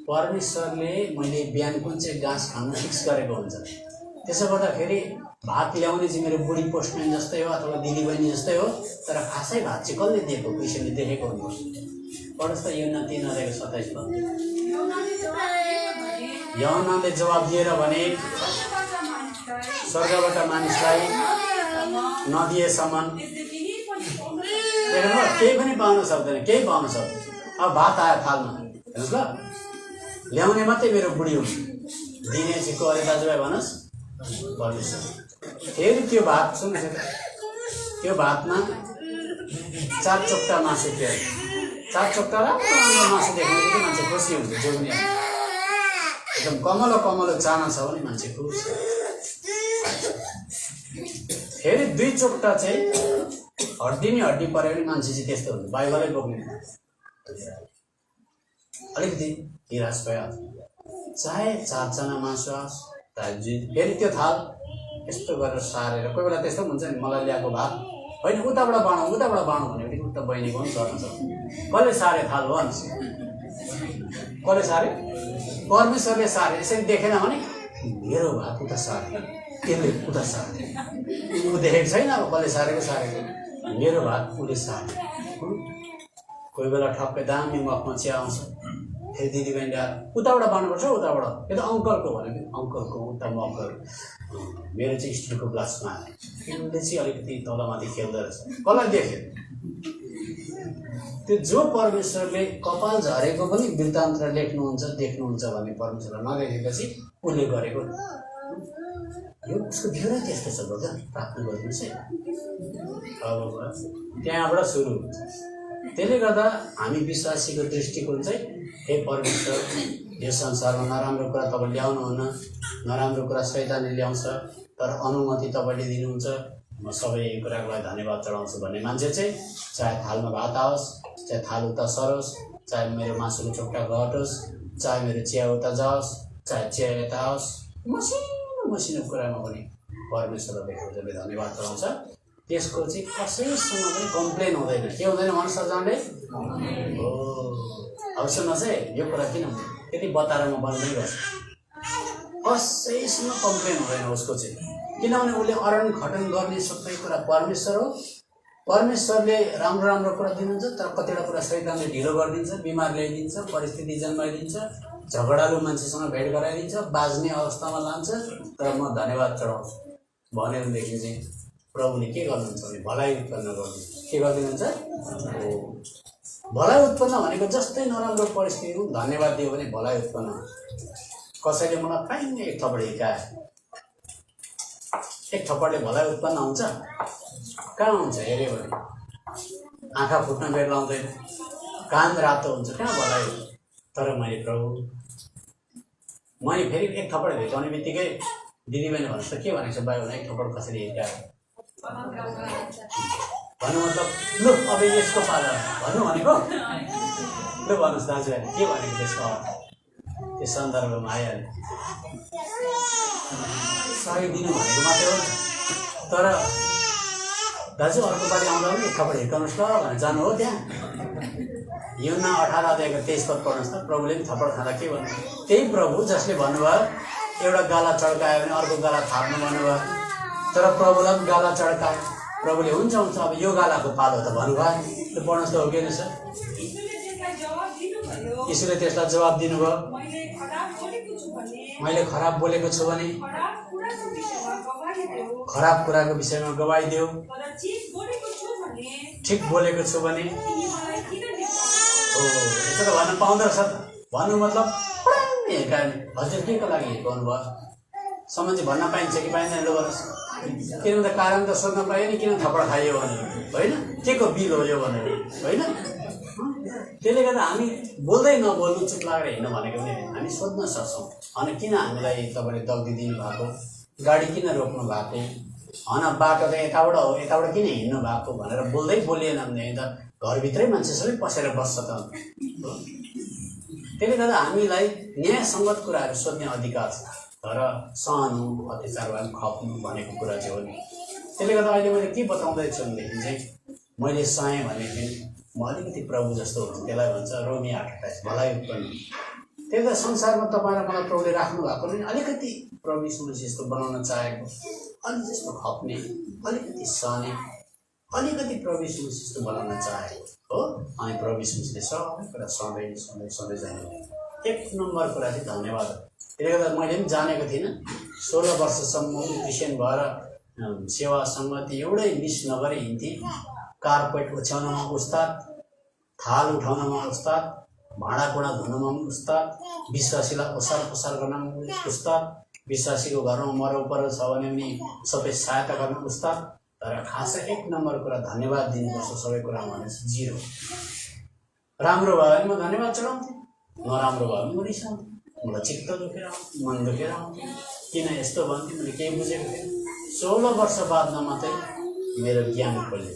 [SPEAKER 1] परमेश्वरले मैले बिहान कुन चाहिँ घाँस खानु फिक्स गरेको हुन्छ। त्यसो गर्दाखेरि भात ल्याउने चाहिँ मेरो बुढी पोस्टमेन जस्तै हो अथवा दिदीबहिनी जस्तै हो, तर खासै भात चाहिँ कसले दिएको? कृष्णले देखेको हुनुपर्छ। पढोस् त योना 3:27। यहोनाले जवाब दिएर भने, स्वर्गबाट मानिसलाई नदिएसम्म देख्नुभयो केही पनि पाउन सक्दैन, केही पाउन सक्दैन। अब भात आयो थालमा, हेर्नुहोस् ल, ल्याउने मात्रै मेरो बुढी हुन्छ, दिने चाहिँ को अरे दाजुभाइ भन्नुहोस्? परमेश्वर। फेरि त्यो भात सुन्नुहोस्, त्यो भातमा 4 चोक्टा मासु थियो। 4 चोक्टा राम्रो मासु देख्दाखेरि मान्छे खुसी हुन्छ। जो पनि एकदम कमलो कमलो चाना छ भने मान्छे खुसी। फेरि 2 चोक्टा चाहिँ हड्डी नि हड्डी पऱ्यो भने मान्छे चाहिँ त्यस्तो हुन्छ, बाइबलै बोक्ने। अलिकति निराश भयो। चाहे 4 जना मासु आओस्, फेरि त्यो थाल यस्तो गरेर सारेर, कोही बेला त्यस्तो पनि हुन्छ नि, मलाई ल्याएको भात होइन उताबाट बाँडौँ भनेपछि उता बहिनीको पनि सर्न सक्छ। कसले सारे थाल हो? कसले सारे? परमेश्वरले सारे। यसरी देखेन भने मेरो भात उता सारे, त्यसले उता सारे, ऊ देखेको छैन अब कसले सारेको। मेरो भात उसले सारे। कोही बेला ठक्कै दामी मखमा चिया आउँछ, फेरि दिदीबहिनीले आएर उताबाट बाँड्नुपर्छ, उताबाट। यो त अङ्कलको भनेको, अङ्कलको उता मकर मेरो चाहिँ स्टिलको ग्लासमा आयो। उसले चाहिँ अलिकति तलमाथि खेल्दो रहेछ, कसलाई देख्यो? त्यो जो परमेश्वरले कपाल झरेको पनि वृत्तान्त लेख्नुहुन्छ, देख्नुहुन्छ भन्ने परमेश्वरलाई नदेखेपछि उसले गरेको यो उसको बिउरै त्यस्तो छ। बगा प्रार्थना गरिदिनुहोस् है। अब त्यहाँबाट सुरु हुन्छ। त्यसले गर्दा हामी विश्वासीको दृष्टिकोण चाहिँ, हे परमेश्वर, यो संसारमा नराम्रो कुरा तपाईँ ल्याउनुहुन्न, नराम्रो कुरा शैतानले ल्याउँछ, तर अनुमति तपाईँले दिनुहुन्छ। म सबै कुराको लागि धन्यवाद चढाउँछु भन्ने मान्छे चाहिँ, चाहे थालमा भात आओस्, चाहे थाल उता सरोस्, चाहे मेरो मासुको चोक्टा घटोस्, चाहे मेरो चिया उता जाओस्, चाहे चिया यता आओस्, मसिनो कुरामा पनि परमेश्वरले देखेर धन्यवाद चढाउँछ। त्यसको चाहिँ कसैसँग पनि कम्प्लेन हुँदैन। के हुँदैन भन्नु सजानले? हो। अब सुन्नुहोस् है, यो कुरा किन त्यति बताएर म बन्दै गर्छु। कसैसँग कम्प्लेन हुँदैन उसको चाहिँ, किनभने उसले अरण खटन गर्ने सबै कुरा परमेश्वर हो। परमेश्वरले राम्रो कुरा दिनुहुन्छ, तर कतिवटा कुरा शैतानले ढिलो गरिदिन्छ, बिमार ल्याइदिन्छ, परिस्थिति जन्माइदिन्छ, झगडालु मान्छेसँग भेट गराइदिन्छ, बाज्ने अवस्थामा लान्छ, तर म धन्यवाद चढाउँछु भनेदेखि चाहिँ प्रभुले के गर्नुहुन्छ भने भलाइ उत्पन्न गर्नुहुन्छ। के गरिदिनुहुन्छ? भलाइ उत्पन्न भनेको जस्तै नराम्रो परिस्थिति हो, धन्यवाद दियो भने भलाइ उत्पन्न हुन्छ। कसैले मलाई पाइने एक थप्पड हिर्कायो, एक थप्पडले भलाइ उत्पन्न हुन्छ? कहाँ हुन्छ? हेऱ्यो भने आँखा फुट्न बेर लाउँदैन, कान रातो हुन्छ, कहाँ भलाइ हुन्छ? तर मैले फेरि एक थप्पड भेटाउने बित्तिकै दिदीबहिनी भन्नुहोस् त के भनेको छ बाइबलमा? एक थप्पड कसरी हिर्कायो भन्नु मतलब लु अब यसको पालो भन्नु भनेको? लु भन्नुहोस् दाजुभाइ के भनेको त्यसको त्यो सन्दर्भमा आइहाल्यो। सहयोग दिनु भनेको मात्रै हो। तर दाजु अर्को पालि आउँदा पनि एक थप्पड हिर्काउनुहोस् ल भनेर जानु हो त्यहाँ। यूहन्ना 18 अध्यायको 23 पद पढ्नुहोस् त। प्रभुले पनि थप्पड खाँदा के भन्नु? त्यही प्रभु जसले भन्नुभयो एउटा गाला चड्कायो भने अर्को गाला थाप्नु भन्नुभयो, तर प्रभुलाई पनि गाला चड्कायो। प्रभुले हुन्छ हुन्छ अब यो गालाको पालो त भन्नुभयो। त्यो पढ्नुहोस् त हो कि रहेछ? यीशुले त्यसलाई जवाब दिनुभयो, मैले खराब बोलेको छु भने खराब कुराको विषयमा गवाई देऊ, ठिक बोलेको छु भने हो यसो त भन्न पाउँदो रहेछ। भन्नु मतलब हजुर के को लागि हिर्काउनु भयो सम्म चाहिँ भन्न पाइन्छ कि पाइँदैन? लु भन्नुहोस्। किन त कारण त सोध्न पाइयो नि, किन थप्पड खाइयो भने होइन, के को बिल हो यो भनेर होइन। त्यसले गर्दा हामी बोल्दै नबोल्नु चुप लागेर हिँड्नु भनेको पनि हामी सोध्न सक्छौँ। अनि किन हामीलाई तपाईँले दग्दी दिनुभएको, गाडी किन रोक्नु भएको, बाटो त यताबाट हो यताबाट किन हिँड्नु भएको भनेर बोल्दै बोलिएन भने त घरभित्रै मान्छे सबै पसेर बस्छ त। त्यसले गर्दा हामीलाई न्यायसङ्गत कुराहरू सोध्ने अधिकार छ, तर सहनु अत्याचार भए खप्नु भनेको कुरा चाहिँ हो नि। त्यसले गर्दा अहिले मैले के बताउँदैछु भनेदेखि चाहिँ मैले सहेँ भनेदेखि म अलिकति प्रभु जस्तो हुनु, त्यसलाई भन्छ रोमी 8:28 भलाइ उत्पन्न। त्यही त संसारमा तपाईँ र मलाई प्रभुले राख्नु भएको नि अलिकति प्रभु यीशु जस्तो बनाउन चाहेको, अलि जस्तो खप्ने, अलिकति सहने, अलिकति प्रभु यीशु जस्तो बनाउन चाहेको हो। अनि प्रभु यीशुले सबै कुरा सधैँ सधैँ सधैँ जाने एक नम्बर कुरा चाहिँ धन्यवाद हो। त्यसले गर्दा मैले पनि जानेको थिइनँ। 16 वर्षसम्म क्रिस्चियन भएर सेवा सङ्गति एउटै मिस नगरी हिँड्थेँ। कार्पेट ओछ्याउनमा उस्ताद, थाल उठाउनमा उस्ताद, भाँडाकुँडा धुनमा पनि उस्ताद, विश्वासीलाई ओसार पोसार गर्नमा उस्ताद, विश्वासीको घरमा मरौपरौ छ भने पनि सबै सहायता गर्न उस्ताद। तर खासै एक नम्बर कुरा धन्यवाद दिनुपर्छ सबै कुरामा भनेपछि 0। राम्रो भयो भने म धन्यवाद चढाउँथेँ, नराम्रो भयो भने म रिसाउँथेँ, मलाई चित्त दुखेर आउँथ्यो, मन दुखेर आउँथ्यो, किन यस्तो भन्थेँ मैले केही बुझेको थिएँ। 16 वर्ष बादमा मात्रै मेरो ज्ञान खोल्यो।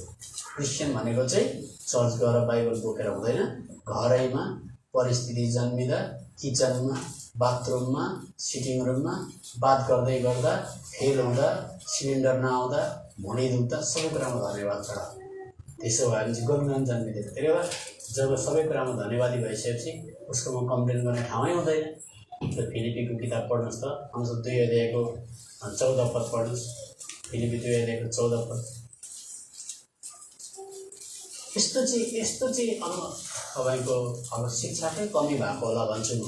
[SPEAKER 1] क्रिस्चियन भनेको चाहिँ चर्च गएर बाइबल बोकेर हुँदैन, घरैमा परिस्थिति जन्मिँदा किचनमा, बाथरुममा, सिटिङ रुममा बात गर्दै गर्दा, फेल हुँदा, सिलिन्डर नआउँदा, भुँडी दुख्दा सबै कुरामा धन्यवाद चढाउ। त्यसो भयो भने चाहिँ गुणगान जन्मिँदैन। त्यसले गर्दा जब सबै कुरामा धन्यवादी भइसकेपछि उसकोमा कम्प्लेन गर्ने ठाउँै हुँदैन। त्यो फिलिपीको किताब पढ्नुहोस् त, अनुसार 2 अध्यायको 14 पद पढ्नुहोस्। फिलिपी 2 अध्यायको 14 पद। यस्तो चाहिँ अब तपाईँको अब शिक्षाकै कमी भएको होला भन्छु म।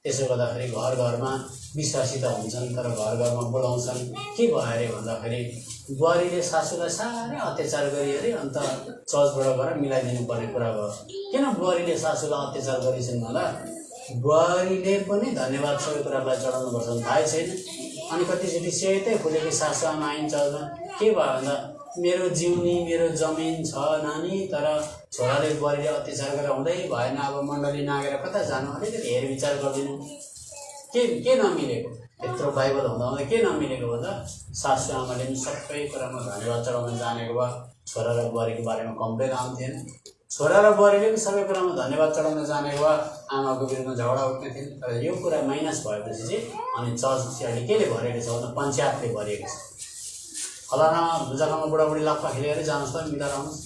[SPEAKER 1] त्यसो गर्दाखेरि घर घरमा विश्वासी त हुन्छन्, तर घर घरमा बोलाउँछन्। के भयो अरे भन्दाखेरि बुहारीले सासूलाई साह्रै अत्याचार गरी अरे, अन्त चर्चबाट गएर मिलाइदिनु पर्ने कुरा भयो। किन बुहारीले सासूलाई अत्याचार गरेछन् भन्दा बुहारीले पनि धन्यवाद सबै कुरालाई चढाउनुपर्छ भने थाहै छैन। अनि कतिचोटि सेतै फुलेको सासू आमा आइन्छ चर्चमा, के भयो भन्दा मेरो जिउनी मेरो जमिन छ नानी, तर छोराले बुहारीले अत्याचार गरेर हुँदै भएन, अब मण्डली नागेर कता जानु, अलिकति हेरविचार गरिदिनु। के नमिलेको यत्रो बाइबल हुँदा हुँदा के नमिलेको भन्दा सासू आमाले पनि सबै कुरामा धन्यवाद चढाउन जानेको भए छोरा र बुहारीको बारेमा कम्प्लेन आउँथेन। छोरा र बुहारीले पनि सबै कुरामा धन्यवाद चढाउन जानेको भए आमाको विरुद्धमा झगडा उठ्ने थिएन। तर यो कुरा माइनस भएपछि चाहिँ अनि चर्च चाहिँ अहिले केले भरिएको छ भन्दा पञ्चायतले भरिएको छ। फलाना जग्गामा बुढाबुढी लाप्पा खेलेर जानुहोस् त मिलाएर आउनुहोस्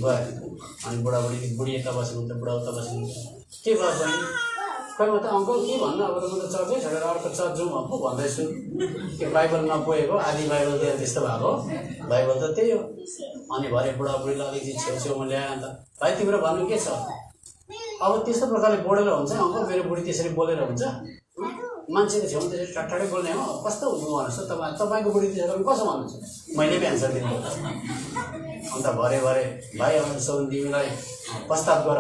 [SPEAKER 1] गयो। अनि बुढी यता बस्नु हुन्छ, बुढा उता बस्नु हुन्छ। के भयो बहिनी? खै म त अङ्कल के भन्नु, अब त म त चर्चै छोडेर अर्को चर्च जाउँ पो भन्दैछु। त्यो बाइबल नपुगेको, आधी बाइबल दिएर त्यस्तो भएको। बाइबल त त्यही हो। अनि भरे बुढाबुढीलाई अलिकति छेउछेउमा ल्यायो। अन्त भाइ तिम्रो भन्नु के छ? अब त्यस्तो प्रकारले बोलेर हुन्छ अङ्कल मेरो बुढी त्यसरी बोलेर हुन्छ मान्छेको छेउमा त्यसरी ठट्ठाडै बोल्ने हो कस्तो हुनु भन्नुहोस् त तपाईँको बुढी त्यसो भने कसो भन्नुहुन्छ मैले पनि एन्सर दिनु अन्त भरे भाइ अब सोन तिमीलाई प्रस्ताव गर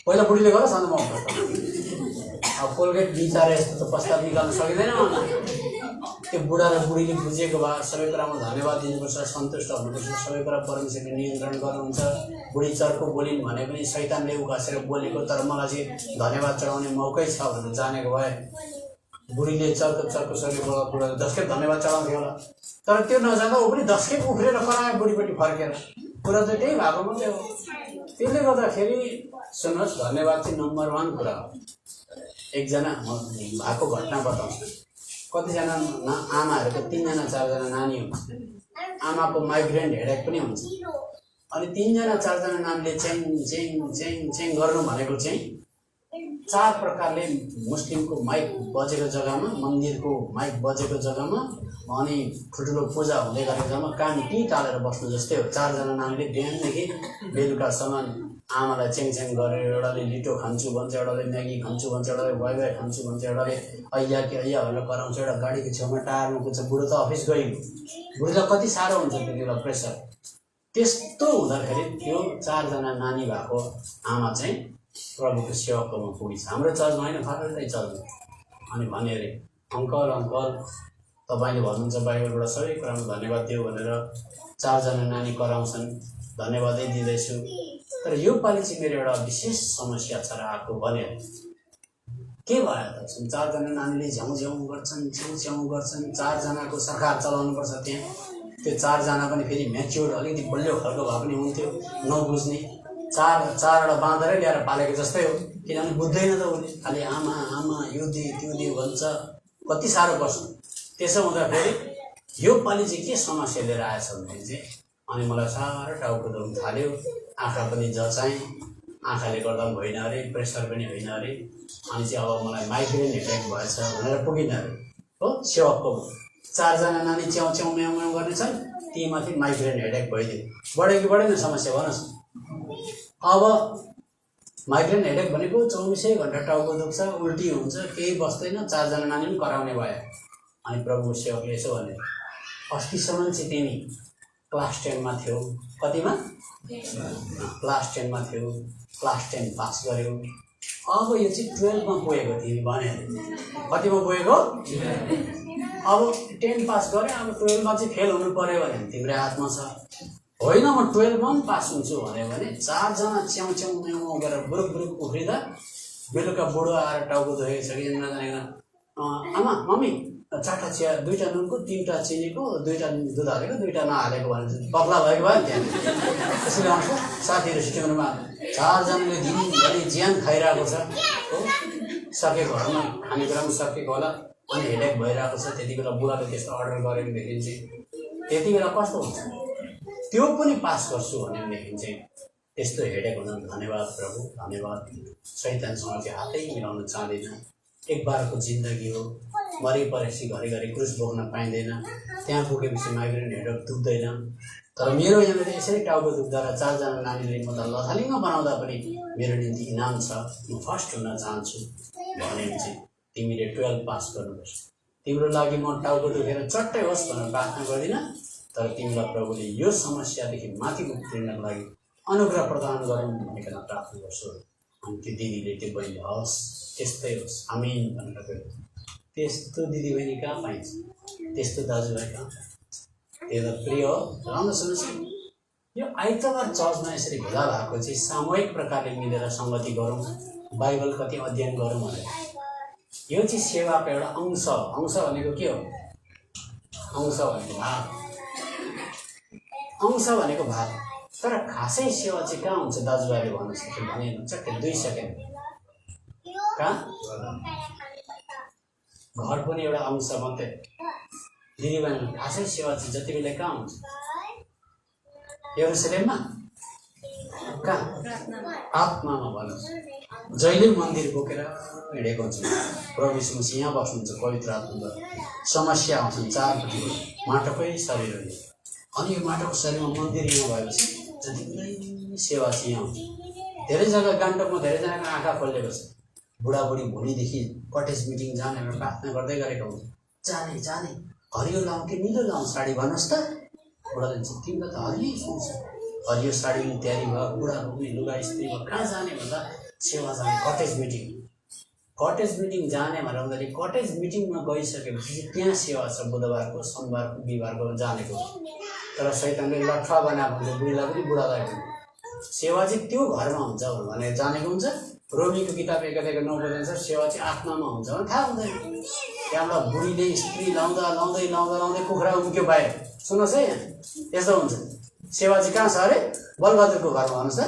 [SPEAKER 1] पहिला बुढीले गरोस् अन्त म प्रस्ताव अब कोलगेट बिचारे यस्तो त प्रस्ताव निकाल्न सकिँदैन त्यो बुढा र बुढीले बुझेको भए सबै कुरामा धन्यवाद दिनुपर्छ सन्तुष्ट हुनुपर्छ सबै कुरा परमेश्वरले नियन्त्रण गर्नुहुन्छ बुढी चर्को बोलिन् भने पनि शैतानले उघासेर बोलेको तर मलाई चाहिँ धन्यवाद चढाउने मौकै छ भनेर जानेको भए बुढीले चर्को सकेको बुढा दसकै धन्यवाद चढाउँथ्यो होला तर त्यो नजाँदा ऊ पनि दसकै उफ्रेर करायो बुढीपट्टि फर्केर कुरा चाहिँ त्यही भएको मात्रै हो त्यसले गर्दाखेरि सुन्नुहोस् धन्यवाद चाहिँ नम्बर 1 कुरा हो एकजना भएको घटना बताउँछु कतिजना आमाहरूको 3 जना 4 जना नानी हुन्छ आमाको माइग्रेन हेडेक पनि हुन्छ अनि 3 जना 4 जना नानीले चेङ गर्नु भनेको चाहिँ 4 प्रकारले मुस्लिमको माइक बजेको जग्गामा मन्दिरको माइक बजेको जग्गामा अनि ठुल्ठुलो पूजा हुँदै गरेको जग्गामा कान टालेर बस्नु जस्तै हो 4 जना नानीले बिहानदेखि बेलुकासम्म आमालाई चेङ गरेर एउटाले लिटो खान्छु भन्छ एउटाले म्यागी खान्छु भन्छ एउटाले वाइवाई खान्छु भन्छ एउटाले अయ్యా कि अయ్యा भनेर कराउँछ एउटा गाडीको छेउमा टारमा कुद्छ बुढो त अफिस गयो बुढोलाई कति साह्रो हुन्छ त्यतिबेला प्रेसर त्यस्तो हुँदाखेरि त्यो 4 जना नानी भएको आमा चाहिँ प्रभुको सेवकमा पुगिन्छ हाम्रो चर्चमा होइन फाल्टै चर्चमा अनि भने अरे अङ्कल तपाईँले भन्नुहुन्छ बाइबलबाट सबै कुरामा धन्यवाद दियो भनेर 4 जना नानी कराउँछन् धन्यवादै दिँदैछु तर यो पालि चाहिँ मेरो एउटा विशेष समस्या छ र आएको भने के भयो त 4 जना नानीले झ्याउ गर्छन् छेउ गर्छन् 4 जनाको सरकार चलाउनुपर्छ त्यहाँ त्यो 4 जना पनि फेरि म्याच्योर अलिकति बलियो खालको भए पनि हुन्थ्यो नबुझ्ने 4 बाँधरै ल्याएर पालेको जस्तै हो किनभने बुझ्दैन त उसले खालि आमा यो दे त्यो दे भन्छ कति साह्रो पर्छ त्यसो हुँदाखेरि यो पालि चाहिँ के समस्या लिएर आएछ भने चाहिँ अनि मलाई साह्रो टाउको दुख्न थाल्यो आँखा पनि जचाएँ आँखाले गर्दा पनि होइन अरे प्रेसर पनि होइन अरे अनि चाहिँ अब मलाई माइग्रेन हेडेक भएछ भनेर पुगिन अरे हो सेवकको 4 जना नानी च्याउ म्याउ गर्ने छन् ती माथि माइग्रेन हेडेक भइदियो बढ्यो कि बढेन समस्या भन्नुहोस् अब माइग्रेन हेडेक भनेको 24 घण्टा टाउको दुख्छ उल्टी हुन्छ केही बस्दैन 4 जना नानी पनि कराउने भयो अनि प्रभु सेवकले यसो भने अस्तिसम्म चाहिँ तिमी क्लास 10 मा थियौ कतिमा क्लास 10 मा थियौ क्लास 10 पास गर्यौ अब यो चाहिँ 12 मा पुगेको तिमी भने कतिमा पुगेको अब 10 पास गरे अब 12 मा चाहिँ फेल हुनु पर्यो भने तिम्रो हातमा छ होइन म 12 मा पनि पास हुन्छु भने 4 जना च्याउ गरेर बुरुक उफ्रिँदा बेलुका बुढो आएर टाउको दुखेको छ कि नजानेको आमा मम्मी 4टा चिया 2टा नुनको 3टा चिनीको 2टा दुध हालेको 2टा नहालेको भने पतला भएको भयो त्यहाँ त्यसैले आउँछ साथीहरू सिटिङमा 4 जनाले दिनभरि ज्यान खाइरहेको छ हो सकेको घरमा खानेकुरा पनि सकेको होला अनि हेडेक भइरहेको छ त्यति बेला बुढाले त्यस्तो अर्डर गरेको देखिन्छ त्यति बेला कस्तो हुन्छ त्यो पनि पास गर्छु भनेदेखि चाहिँ त्यस्तो हेडेक हुँदा धन्यवाद प्रभु धन्यवाद शैतानसँग चाहिँ हातै मिलाउन चाहँदैन एक बारको जिन्दगी हो मरिपरेपछि घरिघरि क्रुस बोक्न पाइँदैन त्यहाँ पुगेपछि माइग्रेन हेडेक दुख्दैन तर मेरो यहाँनिर यसरी टाउको दुख्दा र 4 जना नानीले म त लथालिङ्ग बनाउँदा पनि मेरो निम्ति इनाम छ म फर्स्ट हुन चाहन्छु भनेपछि तिमीले 12 पास गर्नुपर्छ तिम्रो लागि म टाउको दुखेर चट्टै होस् भनेर प्रार्थना गर्दिनँ तर तिमीलाई प्रभुले यो समस्यादेखि माथि उफ्रिनको लागि अनुग्रह प्रदान गरौँ भनेर प्रार्थना गर्छु अनि त्यो दिदीले त्यो बहिनी हस् त्यस्तै होस् आमिन भनेर गयो त्यस्तो दिदीबहिनी कहाँ पाइन्छ त्यस्तो दाजुभाइ कहाँ त्यो त प्रिय हो राम्रो सुन्नुहोस् यो आइतबार चर्चमा यसरी भेला भएको चाहिँ सामूहिक प्रकारले मिलेर सङ्गति गरौँ बाइबल कति अध्ययन गरौँ भनेर यो चाहिँ सेवाको एउटा अंश भनेको के हो अंश भनेको भाग तर खासै सेवा चाहिँ कहाँ हुन्छ दाजुभाइले भन्नुहोस् भने चट्टै 2 सेकेन्ड कहाँ घर पनि एउटा अंश मात्रै दिदीबहिनी खासै सेवा चाहिँ जति बेला कहाँ हुन्छ यरुसलेममा कहाँ आत्मामा भन्नुहोस् जहिले मन्दिर बोकेर हिँडेको हुन्छ प्रभु यीशु मसीह यहाँ बस्नुहुन्छ पवित्र आत्मा समस्या आउँछन् 4पट्टि माटोकै शरीर हो अनि यो माटोको शरीरमा मन्दिर यहाँ भएपछि जति पनि सेवा चाहिँ यहाँ हुन्छ धेरै जग्गा गान्तोकमा धेरैजनाको आँखा खोलिएको छ। बुढाबुढी भोलिदेखि कटेज मिटिङ जाने प्रार्थना गर्दै गरेको हुन्छ। जाने जाने हरियो लाउँ कि निलो लाउँ साडी भन्नुहोस् त। बुढाले भन्छ तिमीलाई त हरियो सुन्छ, हरियो साडी तयारी भयो, बुढाको पनि लुगा स्त्री भयो, कहाँ जाने भन्दा सेवा जाने कटेज मिटिङ। कटेज मिटिङ जाने भन्दाखेरि कटेज मिटिङमा गइसकेपछि त्यहाँ सेवा छ बुधबारको, सोमबारको, बिहिबारको जानेको। तर शैतानले लट्ठा बनाएको हुन्छ बुढीलाई पनि बुढालाई पनि। सेवा चाहिँ त्यो घरमा हुन्छ भनेर जानेको हुन्छ। रोमीको किताब 1:9 सेवा चाहिँ आत्मामा हुन्छ भने थाहा हुँदैन। त्यहाँबाट बुढीले स्त्री लाउँदा लाउँदै लाउँदा लाउँदै कुखुरा उम्क्यो बाहिर। सुन्नुहोस् है, यस्तो हुन्छ। सेवा चाहिँ कहाँ छ अरे? बलबहादुरको घरमा भन्नुहोस् त।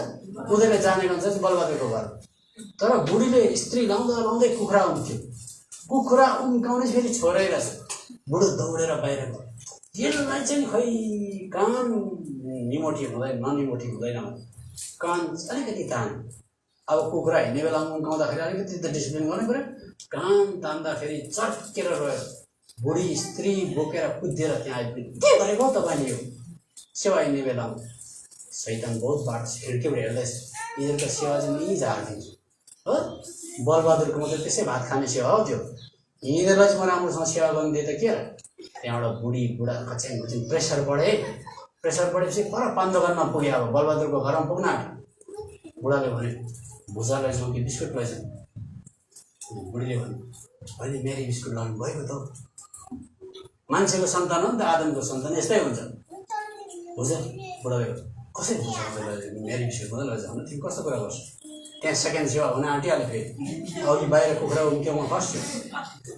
[SPEAKER 1] उनीहरूले जानेको हुन्छ बलबहादुरको घर। तर बुढीले स्त्री लाउँदा लाउँदै कुखुरा उम्क्यो। कुखुरा उम्काउने फेरि छोरै रहेछ। बुढो दौडेर बाहिर गयो। यसलाई चाहिँ खै कान निमोठी हुँदैन, ननिमोठी हुँदैन, कान अलिकति तान्यो। अब कुखुरा हिँड्ने बेला उम्काउँदाखेरि अलिकति त डिसिप्लिन गर्नु पऱ्यो। कान तान्दाखेरि चर्केर गयो। बुढी स्त्री बोकेर कुदेर त्यहाँ आइपुग्यो। के गरेको तपाईँले यो सेवा हिँड्ने बेलामा? शैतान बहुत बाटो खिड्कीबाट हेर्दैछ। यिनीहरूको सेवा चाहिँ यहीँ झारिदिन्छु हो। बलबहादुरको मात्रै त्यसै भात खाने सेवा हो त्यो। यिनीहरूलाई चाहिँ म राम्रोसँग सेवा गर्नु दिएँ त के र? त्यहाँबाट बुढी बुढा कच्याङ कच्याङ प्रेसर बढे। प्रेसर बढेपछि पर पान दोकानमा पुग्यो। अब बलबहादुरको घरमा पुग्न आँट्यो। बुढाले भन्यो भुजा लैजाउँ कि बिस्कुट लैजाउँ? बुढीले भन्यो होइन मेरी बिस्कुट लाउनु भएको त। मान्छेको सन्तान हो नि त, आदमको सन्तान यस्तै हुन्छ। भुजा बुढाले कसरी भुजा लैजाउँ? मेरी बिस्कुट मात्रै लैजाउँ न, तिमी कस्तो कुरा गर्छौ? त्यहाँ सेकेन्ड सेवा हुन आँटिहाल्यो। फेरि अघि बाहिर कुखुरा उम्क्योमा फर्स्ट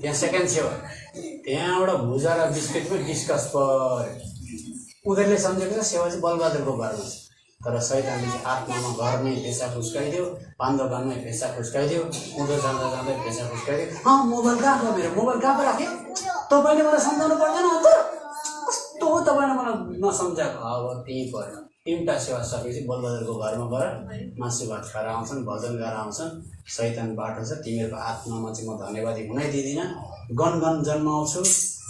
[SPEAKER 1] त्यहाँ सेकेन्ड सेवा। त्यहाँबाट भुजा र बिस्कुटमै डिस्कस पऱ्यो। उनीहरूले सम्झेको छ सेवा चाहिँ बलबहादुरको घरमा छ। तर शैतानले चाहिँ आत्मामा घरमै भेसा फुस्काइदियो, पान दोकानमै भेसा फुस्काइदियो, उँधो जाँदा जाँदै भेसा फुस्काइदियो। मोबाइल कहाँ गयो मेरो? मोबाइल कहाँ पो राखेँ? तपाईँले मलाई सम्झाउनु पर्दैन त? कस्तो हो तपाईँले मलाई नसम्झाएको? अब त्यहीँ पऱ्यो। 3टा सेवा सकेपछि बलबहादुरको घरमा गएर मासु भात खाएर आउँछन्, भजन गाएर आउँछन्। शैतान बाटो छ, तिमीहरूको आत्मामा चाहिँ म धन्यवादी हुनै दिँदिनँ। गनगन जन्माउँछु,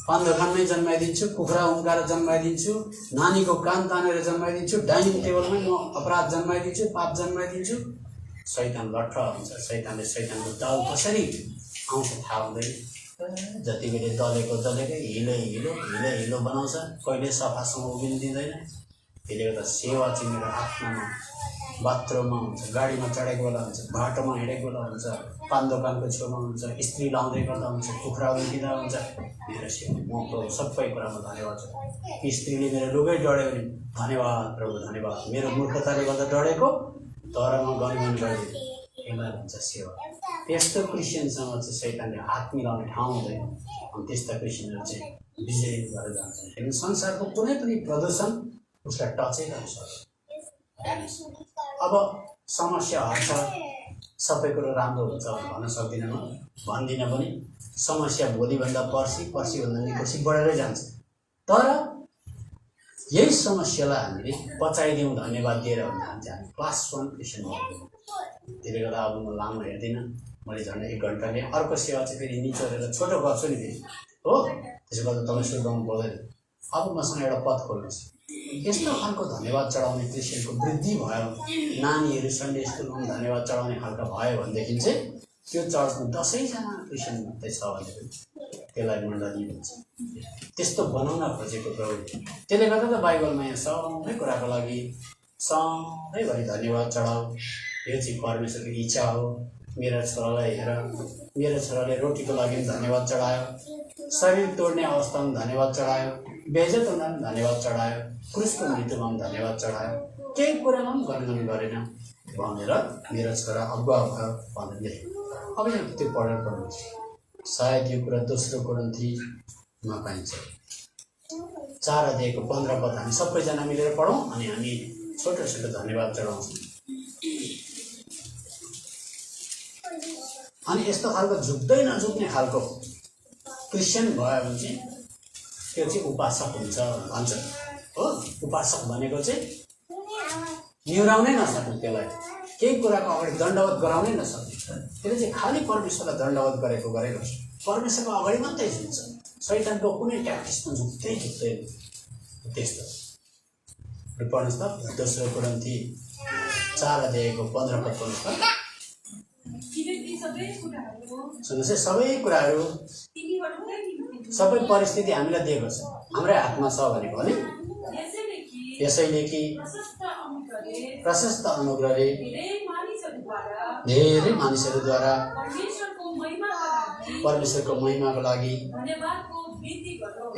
[SPEAKER 1] पान दोकानमै जन्माइदिन्छु, कुखुरा उम्काएर जन्माइदिन्छु, नानीको कान तानेर जन्माइदिन्छु, डाइनिङ टेबलमै म अपराध जन्माइदिन्छु, पाप जन्माइदिन्छु। शैतान लट्ठ हुन्छ। शैतानले शैतानको दल कसरी आउँछ थाहा हुँदैन। जति बेला दलेको दलेकै हिलो हिलो हिलो हिलो बनाउँछ, कहिले सफासँग उभिनु दिँदैन। त्यसले गर्दा सेवा चाहिँ मेरो आत्मामा, बाथरुममा हुन्छ, गाडीमा चढेको बेला हुन्छ, बाटोमा हिँडेको बेला हुन्छ, पान दोकानको छेउमा हुन्छ, स्त्री लाउँदै गर्दा हुन्छ, कुखुरा उम्किँदा हुन्छ। मेरो सेवा म सबै कुरामा धन्यवाद छ। स्त्रीले मेरो लुगै डढ्यो भने धन्यवाद प्रभु धन्यवाद, मेरो मूर्खताले गर्दा डढेको तर म गनिगन गरिदिएँ। यसलाई भन्छ सेवा। त्यस्तो क्रिस्चियनसँग चाहिँ शैतानले हात मिलाउने ठाउँ हुँदैन। अनि त्यस्ता क्रिस्चियनहरू चाहिँ विजयी भएर जान्छन्। किनभने संसारको कुनै पनि प्रदूषण उसलाई टचै गर्न सक्छ। अब समस्या हट्छ, सबै कुरो राम्रो हुन्छ भन्न सक्दिनँ म, भन्दिनँ पनि। समस्या भोलिभन्दा पर्सिभन्दा निकोसी बढेरै जान्छ। तर यही समस्यालाई हामीले पचाइदिउँ धन्यवाद दिएर भने चाहिँ हामी क्लास 1 क्रिस्चियन भन्छौँ। त्यसले गर्दा अब म लामो हेर्दिनँ, मैले झन्डै 1 घन्टा लिएँ। अर्को सेवा चाहिँ फेरि निचोरेर छोटो गर्छु नि फेरि हो। त्यसो गर्दा तपाईँ सुर्ताउनु पर्दैन। अब मसँग एउटा पद खोल्नुहोस्। यस्तो खालको धन्यवाद चढाउने क्रिस्चियनको वृद्धि भयो, नानीहरू सन्डे स्कुलमा धन्यवाद चढाउने खालको भयो भनेदेखि चाहिँ त्यो चर्चमा 10जना क्रिस्चियन मात्रै छ भने पनि त्यसलाई मण्डली भन्छ। त्यस्तो बनाउन खोजेको प्रभु। त्यसले गर्दा त बाइबलमा यहाँ सबै कुराको लागि सधैँभरि धन्यवाद चढाऊ, यो चाहिँ परमेश्वरको इच्छा हो। मेरा छोरालाई हेर, मेरो छोराले रोटीको लागि पनि धन्यवाद चढायो, शरीर तोड्ने अवस्थामा धन्यवाद चढायो, बेइज्जत हुँदा पनि धन्यवाद चढायो, क्रुसको मृत्युमा पनि धन्यवाद चढायो, केही कुरामा पनि गनगन गरेन भनेर मेरो छोरा अगुवा भयो भनेर लेख्यो। अब यहाँ त्यो पढेर पढ्नुहोस्। सायद यो कुरा दोस्रो कोरिन्थीमा पाइन्छ। 4:15 हामी सबैजना मिलेर पढौँ अनि हामी छोटो छोटो धन्यवाद चढाउँछौँ। अनि यस्तो खालको झुक्दै नझुक्ने खालको क्रिस्चियन भयो भने चाहिँ त्यो चाहिँ उपासक हुन्छ भन्छ हो। उपासक भनेको चाहिँ निहुराउनै नसक्ने, त्यसलाई केही कुराको अगाडि दण्डवत गराउनै नसक्ने, त्यसले चाहिँ खालि परमेश्वरलाई दण्डवत गरेको छ। परमेश्वरको अगाडि मात्रै झुक्छ, शैतानको कुनै ट्याक्टिसमा झुक्दैन। त्यस्तो पढ्नुहोस् त दोस्रो कोरिन्थी 4 अध्यायको 15 पद पढ्नुहोस् त। सुन्नुहोस् है, सबै कुराहरू सबै परिस्थिति हामीलाई दिएको छ, हाम्रै हातमा छ भनेको हो नि। यसैले कि प्रशस्त अनुग्रहले धेरै मानिसहरूद्वारा परमेश्वरको महिमाको लागि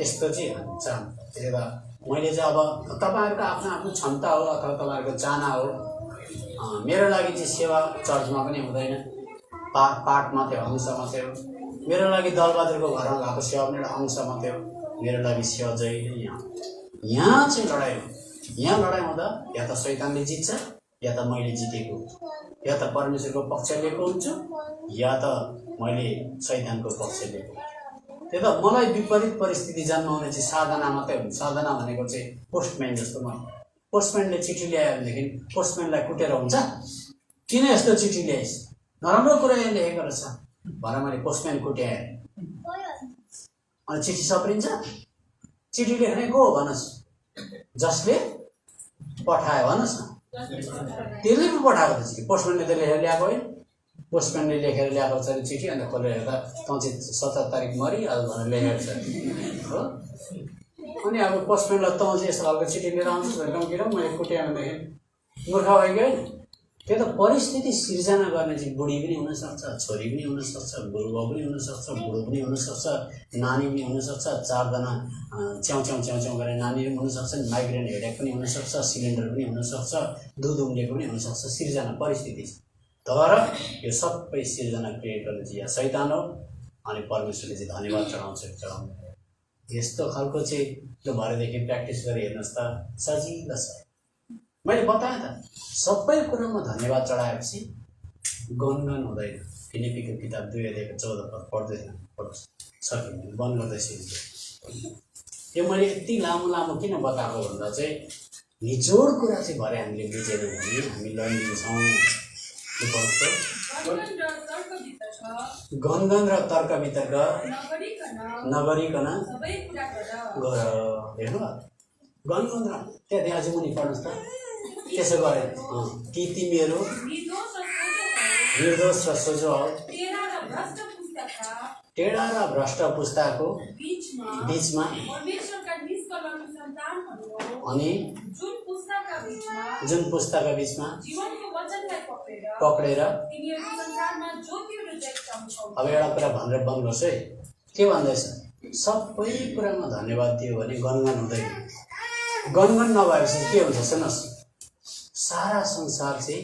[SPEAKER 1] यस्तो चाहिँ हुन्छ। मैले चाहिँ अब तपाईँहरूको आफ्नो आफ्नो क्षमता हो अथवा तपाईँहरूको चाहना हो, मेरो लागि चाहिँ सेवा चर्चमा पनि हुँदैन, पाठ मात्रै अंश मात्रै हो। मेरो लागि दलबहादुरको घरमा भएको सेवा पनि एउटा अंश मात्रै हो। मेरो लागि सेवा जहिले यहाँ चाहिँ लडाइँ हो। यहाँ लडाइँ हुँदा या त शैतानले जित्छ या त मैले जितेको, या त परमेश्वरको पक्ष लिएको हुन्छु या त मैले शैतानको पक्ष लिएको। त्यही त मलाई विपरीत परिस्थिति जन्माउने चाहिँ साधना मात्रै हुन्छ। साधना भनेको चाहिँ पोस्टम्यान जस्तो। म पोस्टम्यानले चिठी ल्यायो भनेदेखि पोस्टम्यानलाई कुटेर हुन्छ? किन यस्तो चिठी ल्याइस्, नराम्रो कुरा यहाँ लेखेको रहेछ भनेर मैले पोस्टम्यान कुट्याएँ अनि चिठी सप्रिन्छ? चिठी लेख्ने को हो भन्नुहोस्? जसले पठायो भन्नुहोस् न, त्यसले पो पठाएको त चिठी। पोस्टम्यानले त लेखेर ल्याएको होइन। पोस्टम्यानले लेखेर ल्याएको छ चिठी, अन्त खोलेर हेर्दा तँ चाहिँ 17 तारिक मरिहाल भनेर लेखेको छ हो। अनि अब पोस्टम्यानलाई तँ चाहिँ यस्तो खालको चिठी लिएर आउँछु भनेर किन मैले कुटेँ भनेदेखि मूर्ख भइगयो होइन। त्यो त परिस्थिति सिर्जना गर्ने चाहिँ बुढी पनि हुनसक्छ, छोरी पनि हुनसक्छ, गुरुबा पनि हुनसक्छ, बुढो पनि हुनसक्छ, नानी पनि हुनसक्छ, 4 जना च्याउ च्याउ च्याउ च्याउ गर्ने नानी पनि हुनसक्छ, माइग्रेन हेडेक पनि हुनसक्छ, सिलिन्डर पनि हुनसक्छ, दुध उम्लेको पनि हुनसक्छ। सिर्जना परिस्थिति छ, तर यो सबै सिर्जना क्रिएट गर्ने चाहिँ या शैतान हो। अनि परमेश्वरले चाहिँ धन्यवाद चढाउनु। यस्तो खालको चाहिँ त्यो भरेदेखि प्र्याक्टिस गरेर हेर्नुहोस् त, सजिलो छ। मैले बताएँ त, सबै कुरामा धन्यवाद चढाएपछि गनगन हुँदैन। फिलिपीको किताब 2 अध्यायको 14 पद पढ्दै सकिँदैन, बन्द गर्दैछु। यो मैले यति लामो किन बताएको भन्दा चाहिँ निचोड कुरा चाहिँ भरे हामीले बुझेनौँ भने हामी लडिन्छौँ। गनगन र तर्क वितर्क नगरिकन हेर्नु गनगन र त्यहाँ अझै मुनि पढ्नुहोस् त। त्यसो गरे कि तिमीहरू निर्दोष र सोझो हौ, टेढा र भ्रष्ट पुस्ताको बीचमा अनि जुन पुस्ताका बीचमा पक्रेर। अब एउटा कुरा भनेर बन्द गर्छु है, के भन्दैछ? सबै कुरामा धन्यवाद दियो भने गनगन हुँदैन। गनगन नभएपछि के हुन्छ सुन्नुहोस्, सारा संसार चाहिँ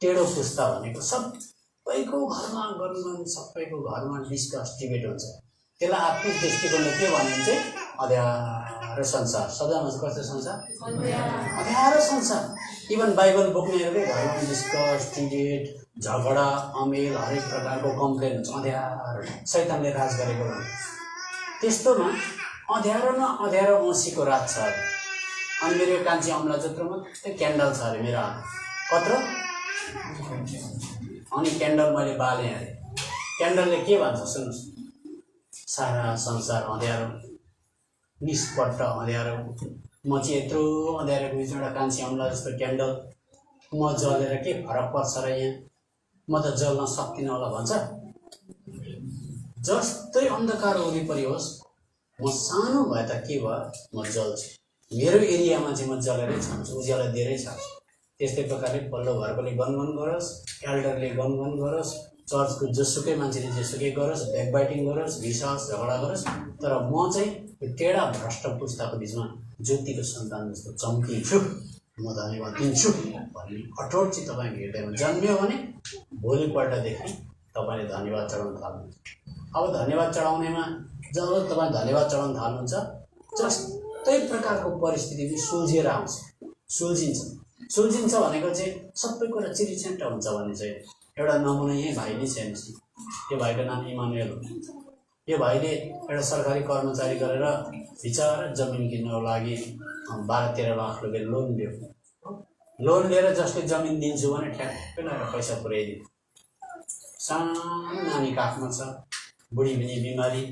[SPEAKER 1] टेढो पुस्ता भनेको सबैको घरमा गनगन, सबैको घरमा डिस्कस डिबेट हुन्छ। त्यसलाई आत्मिक दृष्टिकोणले के भन्यो चाहिँ अँध्यारो संसार। सदामा चाहिँ कस्तो संसार? अँध्यारो संसार। इभन बाइबल बोक्नेहरूकै घरमा डिस्कस डिबेट, झगडा, अमेल, हरेक प्रकारको कम्प्लेन हुन्छ। अँध्यारो शैतानले राज गरेको हो। त्यस्तोमा अँध्यारो न अँध्यारो औँसीको रात छ अरे। अनि मेरो कान्छी अम्ला जत्रो मात्रै क्यान्डल छ अरे मेरो हात कत्रो। अनि क्यान्डल मैले बालेँ अरे। क्यान्डलले के भन्छ सुन्नुहोस्, सारा संसार अँध्यारो, निष्पट्ट अँध्यारो। म चाहिँ यत्रो अँध्यारोको बिचमा एउटा कान्छी अम्ला जस्तो क्यान्डल, म जलेर के फरक पर्छ र यहाँ? म त जल्न सक्दिनँ होला भन्छ। जस्तै अन्धकार वरिपरि होस्, म सानो भए त के भयो, म जल्छु। मेरो एरियामा चाहिँ म जलेरै छान्छु, उज्यालो धेरै छान्छु। त्यस्तै प्रकारले पल्लो घरकोले गनगन गरोस्, एल्डरले गनगन गरोस्, चर्चको जोसुकै मान्छेले जेसुकै गरोस्, ब्याकबाइटिङ गरोस्, रिसाओस्, झगडा गरोस्, तर म चाहिँ यो टेढा भ्रष्ट पुस्ताको बिचमा ज्योतिको सन्तान जस्तो चम्किन्छु, म धन्यवाद दिन्छु भन्ने कठोर चाहिँ तपाईँको हृदयमा जन्मियो भने भोलिपल्टदेखि तपाईँले धन्यवाद चढाउन थाल्नुहुन्छ। अब धन्यवाद चढाउनेमा जब तपाईँ धन्यवाद चढाउन थाल्नुहुन्छ, जस्तै प्रकारको परिस्थिति पनि सुल्झिएर आउँछ, सुल्झिन्छ भनेको चाहिँ सबै कुरा चिरिच्याट्ट हुन्छ भन्ने चाहिँ एउटा नमुना यही भाइले छ। यो भाइको नाम इमानुएल हो। यो भाइले एउटा सरकारी कर्मचारी गरेर बिचारा जमिन किन्नको लागि 12-13 लाख रुपियाँ लोन लियो। लोन लिएर जसले जमिन दिन्छु भने ठ्याक्कै लगाएर पैसा पुर्याइदियो। सानो नानी काखमा छ, बुढी पनि बिमारी,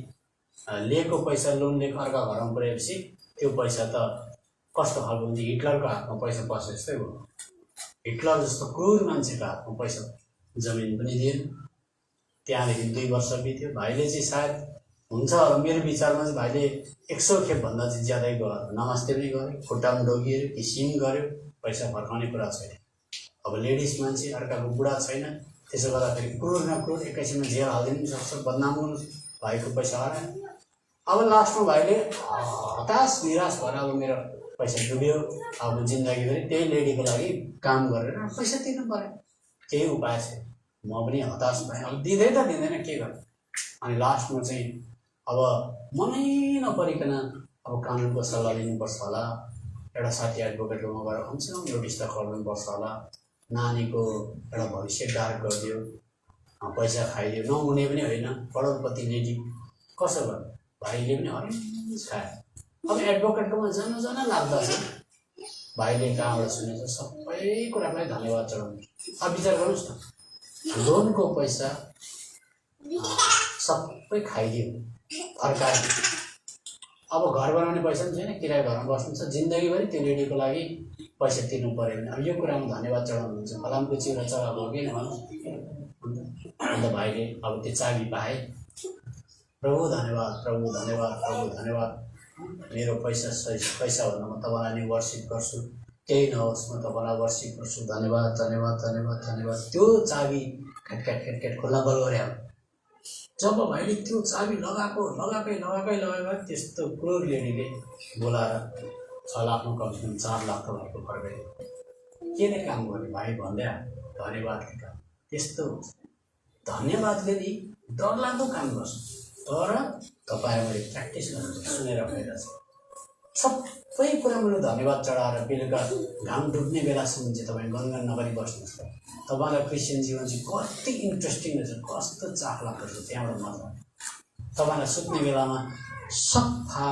[SPEAKER 1] लिएको पैसा लोन लिएको अर्का घरमा पुर्याएपछि त्यो पैसा त कस्तो खालको हुन्छ, हिटलरको हातमा पैसा पसे जस्तै हो। हिटलर जस्तो क्रूर मान्छेको हातमा पैसा जमिन पनि दिएन। त्यहाँदेखि 2 वर्ष बित्यो। भाइले चाहिँ सायद हुन्छ होला, मेरो विचारमा चाहिँ भाइले 100 खेपभन्दा चाहिँ ज्यादै गयो। नमस्ते पनि गऱ्यो, खुट्टामा डोगियो, किसिम गऱ्यो, पैसा फर्काउने कुरा छैन। अब लेडिज मान्छे, अर्काको बुढा छैन, त्यसो गर्दाखेरि क्रूर न क्रूर एकैछिनमा जेल हालिदिनु पनि सक्छ, बदनाम गर्नु, भाइको पैसा हरायो। अब लास्टमा भाइले हताश निराश भएर अब मेरो पैसा डुब्यो, अब जिन्दगीभरि त्यही लेडीको लागि काम गरेर पैसा तिर्नु पऱ्यो, केही उपाय छैन। म पनि हताश भएँ, अब दिँदै त दिँदैन, के गर्नु। अनि लास्टमा चाहिँ अब मनै नपरिकन अब कानुनको सल्लाह लिनुपर्छ होला, एउटा साथी एडभोकेटकोमा गएर कमसेकम नोटिस त गर्नुपर्छ होला। नानीको एउटा भविष्य डार्क गरिदियो, पैसा खाइदियो, नहुने पनि होइन, करोडपति लेडी, कसो गर्नु। भाइले पनि हरेस खायो। अब एडभोकेटकोमा जान लाग्दछ। भाइले कहाँबाट सुनेछ, सबै कुरालाई धन्यवाद चढाउनु। अब विचार गर्नुहोस् न, लोनको पैसा सबै खाइदियो, फर्कायो। अब घर बनाउने पैसा पनि छैन, किराया घरमा बस्नु छ, जिन्दगीभरि त्यो लेडीको लागि पैसा तिर्नु पऱ्यो भने अब यो कुरामा धन्यवाद चढाउनुहुन्छ। फलामको चिउरा चढाएको हो किन भन्नु। अन्त भाइले अब त्यो चाबी पाए, प्रभु धन्यवाद, प्रभु धन्यवाद, प्रभु धन्यवाद, मेरो पैसा भन्दा म तपाईँलाई नै वर्सिप गर्छु, केही नहोस् म तपाईँलाई वर्सिप गर्छु, धन्यवाद धन्यवाद धन्यवाद धन्यवाद। त्यो चाबी खटखट खोल्न बल गरे। जब भाइले त्यो चाबी लगाएकै त्यस्तो क्रूर लेडीले बोलाएर 6 लाखमा कमसेकम 4 लाख त भएको फर्कायो। केले काम गर्ने भाइ भन्दै धन्यवादले काम। त्यस्तो धन्यवादले नि डरलाग्दो काम गर्छ। तर तपाईँ मैले प्र्याक्टिस गर्नु सुनेर भइरहेछ। सबै कुरा मैले धन्यवाद चढाएर बेलुका घाम डुब्ने बेलासम्म चाहिँ तपाईँ गनगन नगरी बस्नुहोस् त तपाईँलाई क्रिस्चियन जीवन चाहिँ कति इन्ट्रेस्टिङ रहेछ, कस्तो चाखलाग्दो रहेछ। त्यहाँबाट मजा तपाईँलाई सुत्ने बेलामा सफा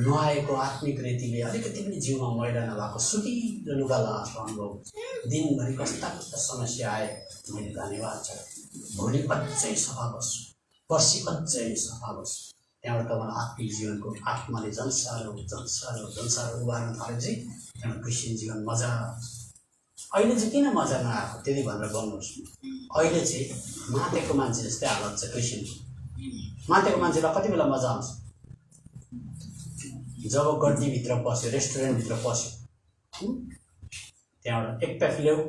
[SPEAKER 1] नुहाएको आत्मिक रीतिले अलिकति पनि जिउमा मैला नभएको सुतिलो लुगा लगाएको अनुभव। दिनभरि कस्ता समस्या आए मैले धन्यवाद चढाएँ। भोलि अझै सफा बस्छु, पर्सि अझै सफा बस्छु। त्यहाँबाट तपाईँलाई आत्मिक जीवनको आत्माले जन्सारो उभार्न थालेपछि त्यहाँबाट क्रिस्चियन जीवन मजा। अहिले चाहिँ किन मजा नआएको त्यति भनेर भन्नुहोस्। अहिले चाहिँ मातेको मान्छे जस्तै हालत छ क्रिस्चियन। मातेको मान्छेलाई कति बेला मजा आउँछ, जब गड्डीभित्र पस्यो, रेस्टुरेन्टभित्र पस्यो, त्यहाँबाट 1 प्याक ल्याऊ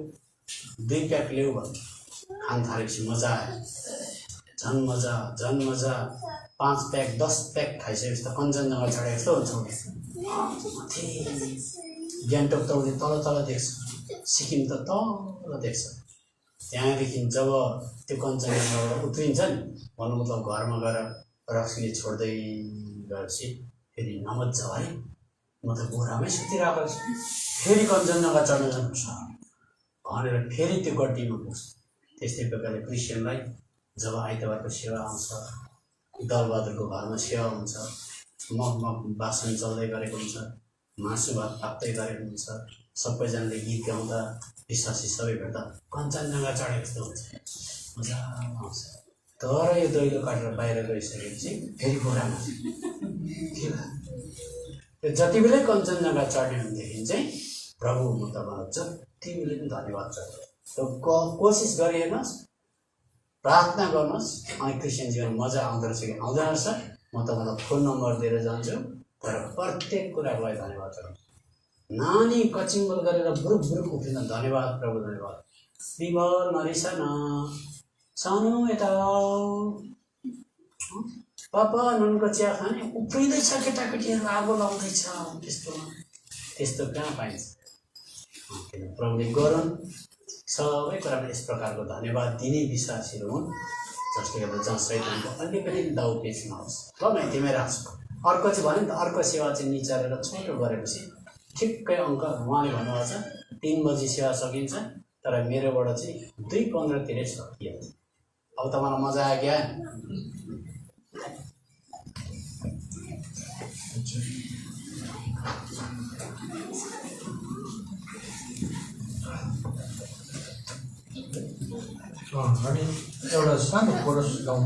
[SPEAKER 1] 2 प्याक ल्याऊ भन्नु खान थालेपछि मजा आयो। झन् मजा 5 प्याक 10 प्याक खाइसकेपछि त कञ्चनजङ्घा चढे जस्तो हुन्छ। गान्तोक त उसले तल देख्छ, सिक्किम त तल देख्छ। त्यहाँदेखि जब त्यो कञ्चनजङ्घाबाट उत्रिन्छ नि, भन्नु मतलब घरमा गएर रक्सीले छोड्दै गएपछि फेरि नमज्जा है, म त बोरामै सुतिरहेको छु, फेरि कञ्चनजङ्घा चढ्न जानुपर्छ भनेर फेरि त्यो गड्डीमा पुग्छ। त्यस्तै प्रकारले क्रिस्चियनलाई जब आइतबारको सेवा आउँछ, दलबहादुरको घरमा सेवा हुन्छ, मग बासन चल्दै गरेको हुन्छ, मासु भात पाक्दै गरेको हुन्छ, सबैजनाले गीत गाउँदा विश्वासी सबै भेट्दा कञ्चनजङ्घा चढेको जस्तो हुन्छ, मजा आउँछ। तर यो दैलो काटेर बाहिर गइसकेपछि फेरि बोरामा त्यो जति बेलै कञ्चनजङ्घा चढ्ने भनेदेखि चाहिँ प्रभु म तपाईँलाई जति बेलै पनि धन्यवाद चढ्छु। कोसिस गरी हेर्नुहोस्, प्रार्थना गर्नुहोस्, अनि क्रिस्चियन जीवन मजा आउँदो रहेछ कि आउँदैन रहेछ। म तपाईँलाई फोन नम्बर दिएर जान्छु, तर प्रत्येक कुरालाई धन्यवाद चढाउँछु। नानी कचिङ्गल गरेर बुरुक उफ्रिँदा धन्यवाद प्रभु धन्यवाद। विमल नरिसन सानो यता पापा नुनको चिया खाने उफ्रिँदैछ, केटाकेटीहरू आगो लाउँदैछ, त्यस्तो कहाँ पाइन्छ। किन प्रभुले गरून् सबै कुरामा यस प्रकारको धन्यवाद दिने विश्वासीहरू हुन्, जसले गर्दा जहाँ शैतानको अलिकति दाउ पेच नहोस्। ल म यतिमै राख्छु। अर्को चाहिँ भन्यो नि त, अर्को सेवा चाहिँ निचारेर छोटो गरेपछि ठिक्कै अङ्क उहाँले भन्नुभएको छ 3 बजी सेवा सकिन्छ, तर मेरोबाट चाहिँ 2:15 तिरै सकिहाल्छ। अब तपाईँलाई मजा आयो क्या?
[SPEAKER 2] हामी एउटा सानो कोरस गाउँ।